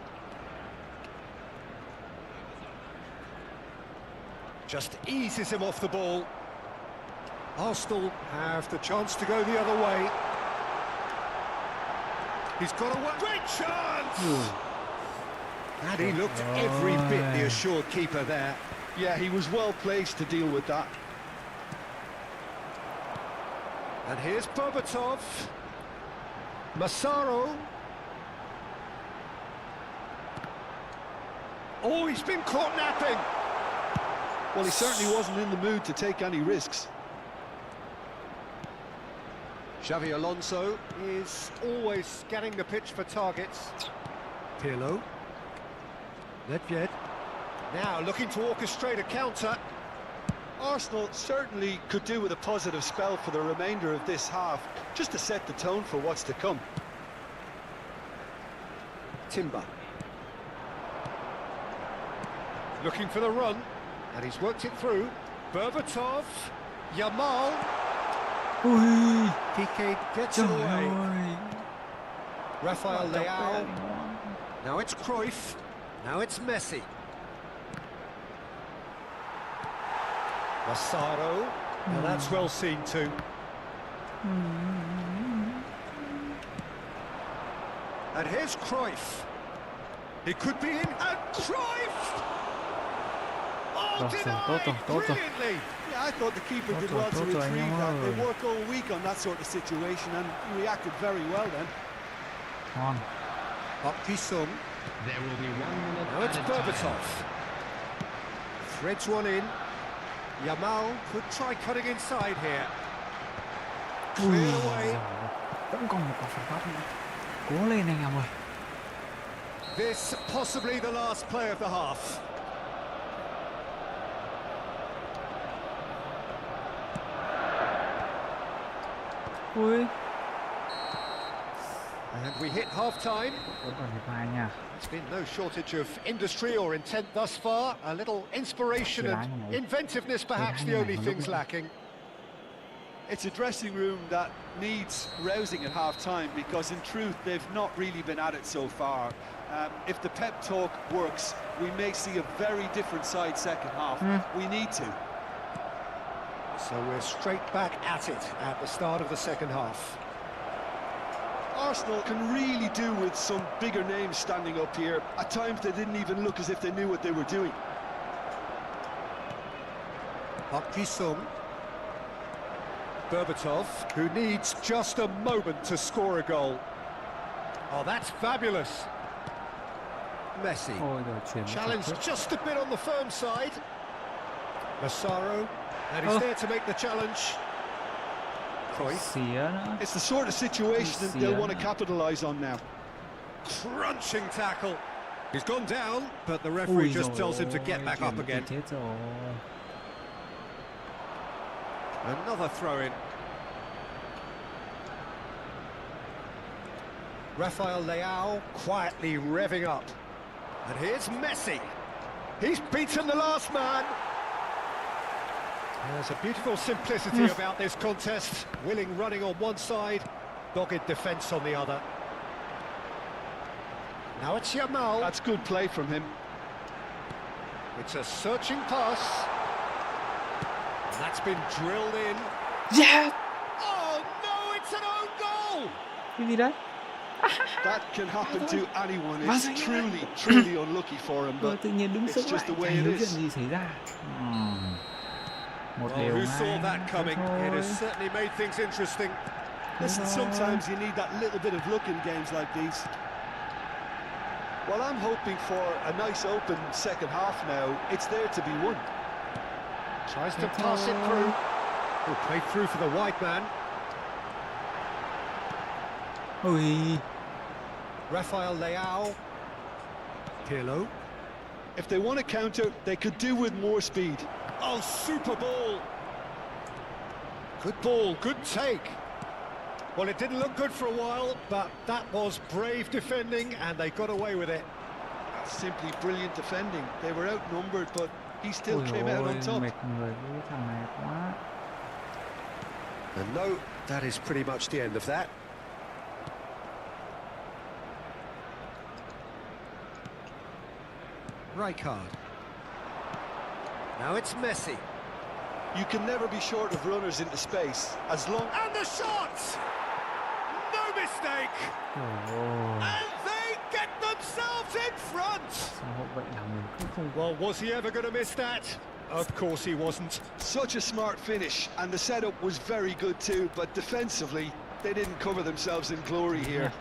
Just eases him off the ball. Arsenal have the chance to go the other way. He's got a great chance! And he looked every bit the assured keeper there. Yeah, he was well placed to deal with that. And here's Berbatov. Massaro. Oh, he's been caught napping. Well, he certainly wasn't in the mood to take any risks. Xavi Alonso is always scanning the pitch for targets. Pirlo. Nedved. Now looking to orchestrate a counter. Arsenal certainly could do with a positive spell for the remainder of this half, just to set the tone for what's to come. Timber. Looking for the run, and he's worked it through. Berbatov. Yamal. Piqué gets it away. Rafael Leao. Now it's Cruyff. Now it's Messi. Massaro. Now that's well seen too. And here's Cruyff. He could be in, and Cruyff! Oh, denied brilliantly! Yeah, I thought the keeper did well to retrieve that. They work all week on that sort of situation, and he reacted very well then. Come on. Sung. There will be 1 minute. Now it's added time. Berbatov. Threads one in. Yamal could try cutting inside here. Cleared away. Vẫn còn một quả phản phát nữa. Cố lên anh em ơi. This possibly the last play of the half. Ui. And we hit half-time. Vẫn còn hiệp 2 nha. There's been no shortage of industry or intent thus far. A little inspiration and inventiveness perhaps the only things lacking. It's a dressing room that needs rousing at half-time, because in truth they've not really been at it so far. If the pep talk works, we may see a very different side second half. We need to. So we're straight back at it at the start of the second half. Arsenal can really do with some bigger names standing up here. At times they didn't even look as if they knew what they were doing. Sung. Berbatov, who needs just a moment to score a goal. Oh, that's fabulous. Messi. Ôi rồi chuyển Challenge just a bit on the firm side. Massaro, and he's there to make the challenge. Cruyff. xía nữa. It's the sort of situation that they'll want to capitalise on now. Crunching tackle. He's gone down, but the referee Ui just dồi tells him to ôi, get back up chuyển again. Chết rồi. Another throw-in. Rafael Leao quietly revving up. And here's Messi. He's beaten the last man. There's a beautiful simplicity about this contest. Willing running on one side, dogged defence on the other. Now it's Yamal. That's good play from him. It's a searching pass. And that's been drilled in. Yeah! Oh no, it's an own goal! Cái gì đấy? That can happen to anyone. It's truly unlucky for him, Rồi but tự nhiên đứng it's sững just lại, the way chả it hiểu chuyện is. gì xảy ra. Một Well, điều who saw ngay. that coming? It Thôi. has certainly made things interesting. Listen, sometimes you need that little bit of luck in games like these. Well, I'm hoping for a nice open second half now. It's there to be won. Tries to pass it through. Oh, played through for the wide man. Ui. Rafael Leao. Pirlo. If they want to counter, they could do with more speed. Oh, super ball. Good ball, good take. Well, it didn't look good for a while, but that was brave defending, and they got away with it. Simply brilliant defending. They were outnumbered, but he still Ôi came out ôi, on top. mệt người với cái thằng này quá. And no, that is pretty much the end of that. Rijkaard. Now it's Messi. You can never be short of runners into space, as long... And the shot! No mistake! Ôi, And they get themselves in front! sao hậu vệ nào mình cũng không... Well, was he ever going to miss that? Of course he wasn't. Such a smart finish, and the setup was very good too, but defensively, they didn't cover themselves in glory here.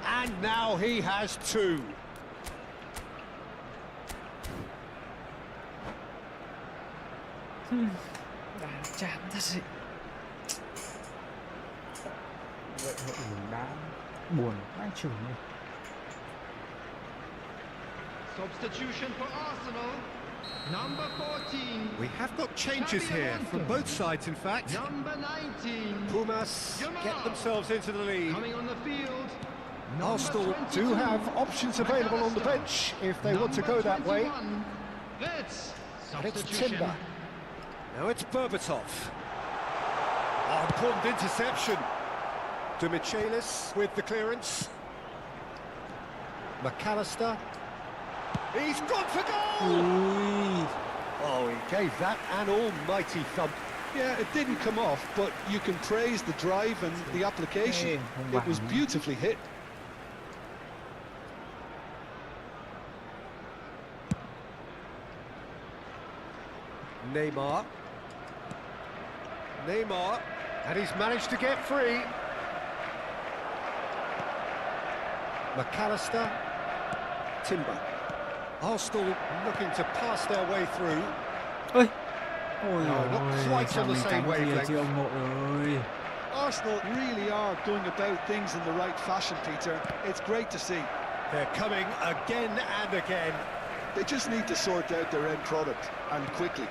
And now he has two. Đá chán thật sự. Vậy hội mình đã buồn vãi chưởng này. Substitution for Arsenal. Number 14. We have got changes here from both sides, in fact. Number 19. Pumas get themselves into the lead. Coming on the field. Arsenal do have options available on the bench if they want to go that way. That's And it's substitution. Timber. Now it's Berbatov. Oh, important interception. Demichelis with the clearance. McAllister. He's gone for goal! Ui, Oh, he gave that an almighty thump. Yeah, it didn't come off, but you can praise the drive and the application. Ê, không It was bằng. beautifully hit. Neymar. Neymar. And he's managed to get free. McAllister. Timber. Arsenal looking to pass their way through. Ôi, ôi No, not ôi, quite sao on the mình same cánh kìa wavelength. chứ ông nội ơi. Arsenal really are going about things in the right fashion, Peter. It's great to see. They're coming again and again. They just need to sort out their end product, and quickly.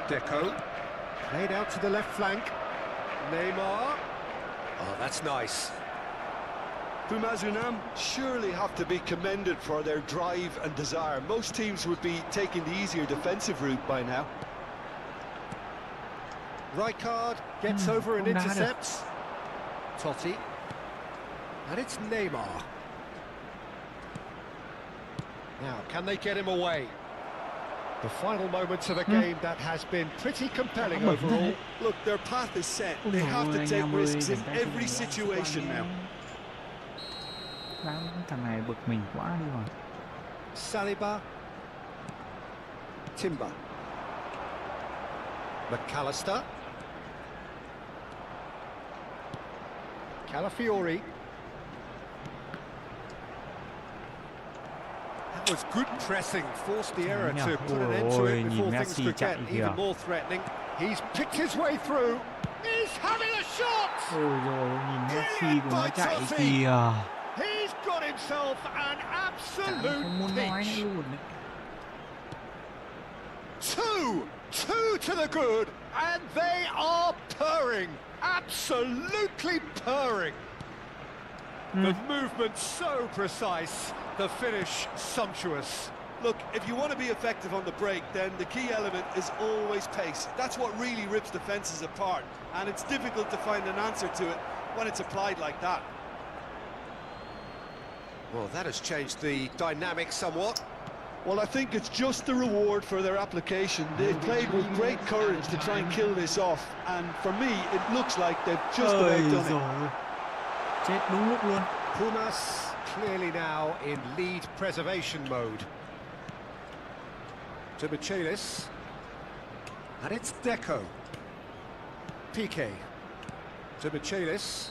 Deco. Played out to the left flank. Neymar. Oh, that's nice. Pumas Unam surely have to be commended for their drive and desire. Most teams would be taking the easier defensive route by now. Rijkaard gets over and không đá được. intercepts. Totti. And it's Neymar. Now, can they get him away? The final moments of a game that has been pretty compelling overall. Look, their path is set. Ôi They dồi have ôi, to anh take em ơi, risks in cảnh tay every của mình situation quá. now. Đám thằng này bực mình quá đi mà. Saliba. Timber. McAllister. Calafiori. That was good pressing, forced the error to put an end to Ôi, it nhìn before things Messi could chạy get kìa. even more threatening. He's picked his way through. He's having a shot! Ôi rồi nhìn Messi của nó chạy kìa. He's got himself an Chẳng absolute không muốn nói peach. nữa luôn đấy. Two to the good, and they are purring, absolutely purring. The movement so precise, the finish sumptuous. Look, if you want to be effective on the break, then the key element is always pace. That's what really rips defences apart, and it's difficult to find an answer to it when it's applied like that. Well, that has changed the dynamic somewhat. Well, I think it's just the reward for their application. They played with great courage to try and kill this off, and for me, it looks like they've just Ôi about done it. rồi. Chết đúng lúc luôn. Pumas clearly now in lead preservation mode. To Michelis. And it's Deco. Piqué. To Michelis.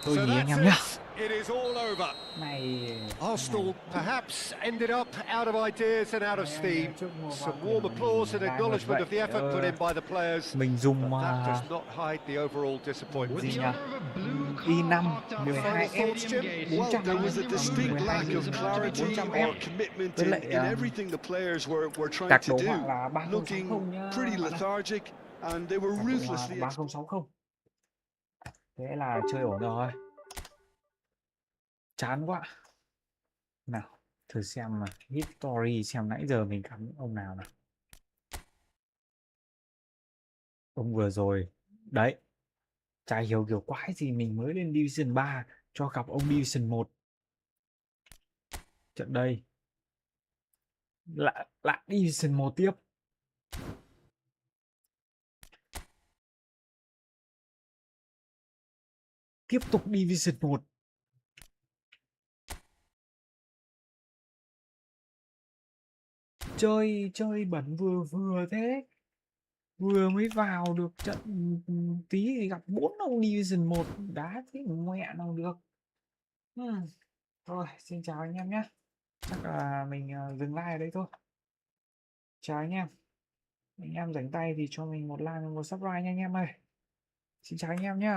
Tôi So nhìn anh that's em nhá. it. It is all over. Này. Arsenal perhaps ended up out of ideas and out of steam. Some warm applause and acknowledgement of the effort put in by the players. Mình dùng But that mà. does not hide the overall disappointment. With the owner of a blue I5 12 Final F thoughts, Jim? 400 Well, there was a distinct 12 lack of clarity 400 or F. commitment Với in, lại in everything the players were trying card to đồ họa do. là 3060 Looking nhá pretty bạn ơi. lethargic, and they were Card đồ họa là ruthlessly 3060. Thế là chơi ổn rồi. Chán quá. Nào, thử xem mà history xem nãy giờ mình gặp những ông nào nào. Ông vừa rồi. Đấy. Chả hiểu kiểu quái gì mình mới lên Division 3 cho gặp ông Division 1. Trận đây. Lại Division 1 tiếp. Tiếp tục Division 1. Chơi bẩn vừa vừa thế. Vừa mới vào được trận tí thì gặp 4 ông Division 1 đá thế mẹ nào được. Thôi, xin chào anh em nhé. Chắc là mình dừng like ở đây thôi. Chào anh em. Anh em rảnh tay thì cho mình một like và một subscribe nha anh em ơi. Xin chào anh em nhé.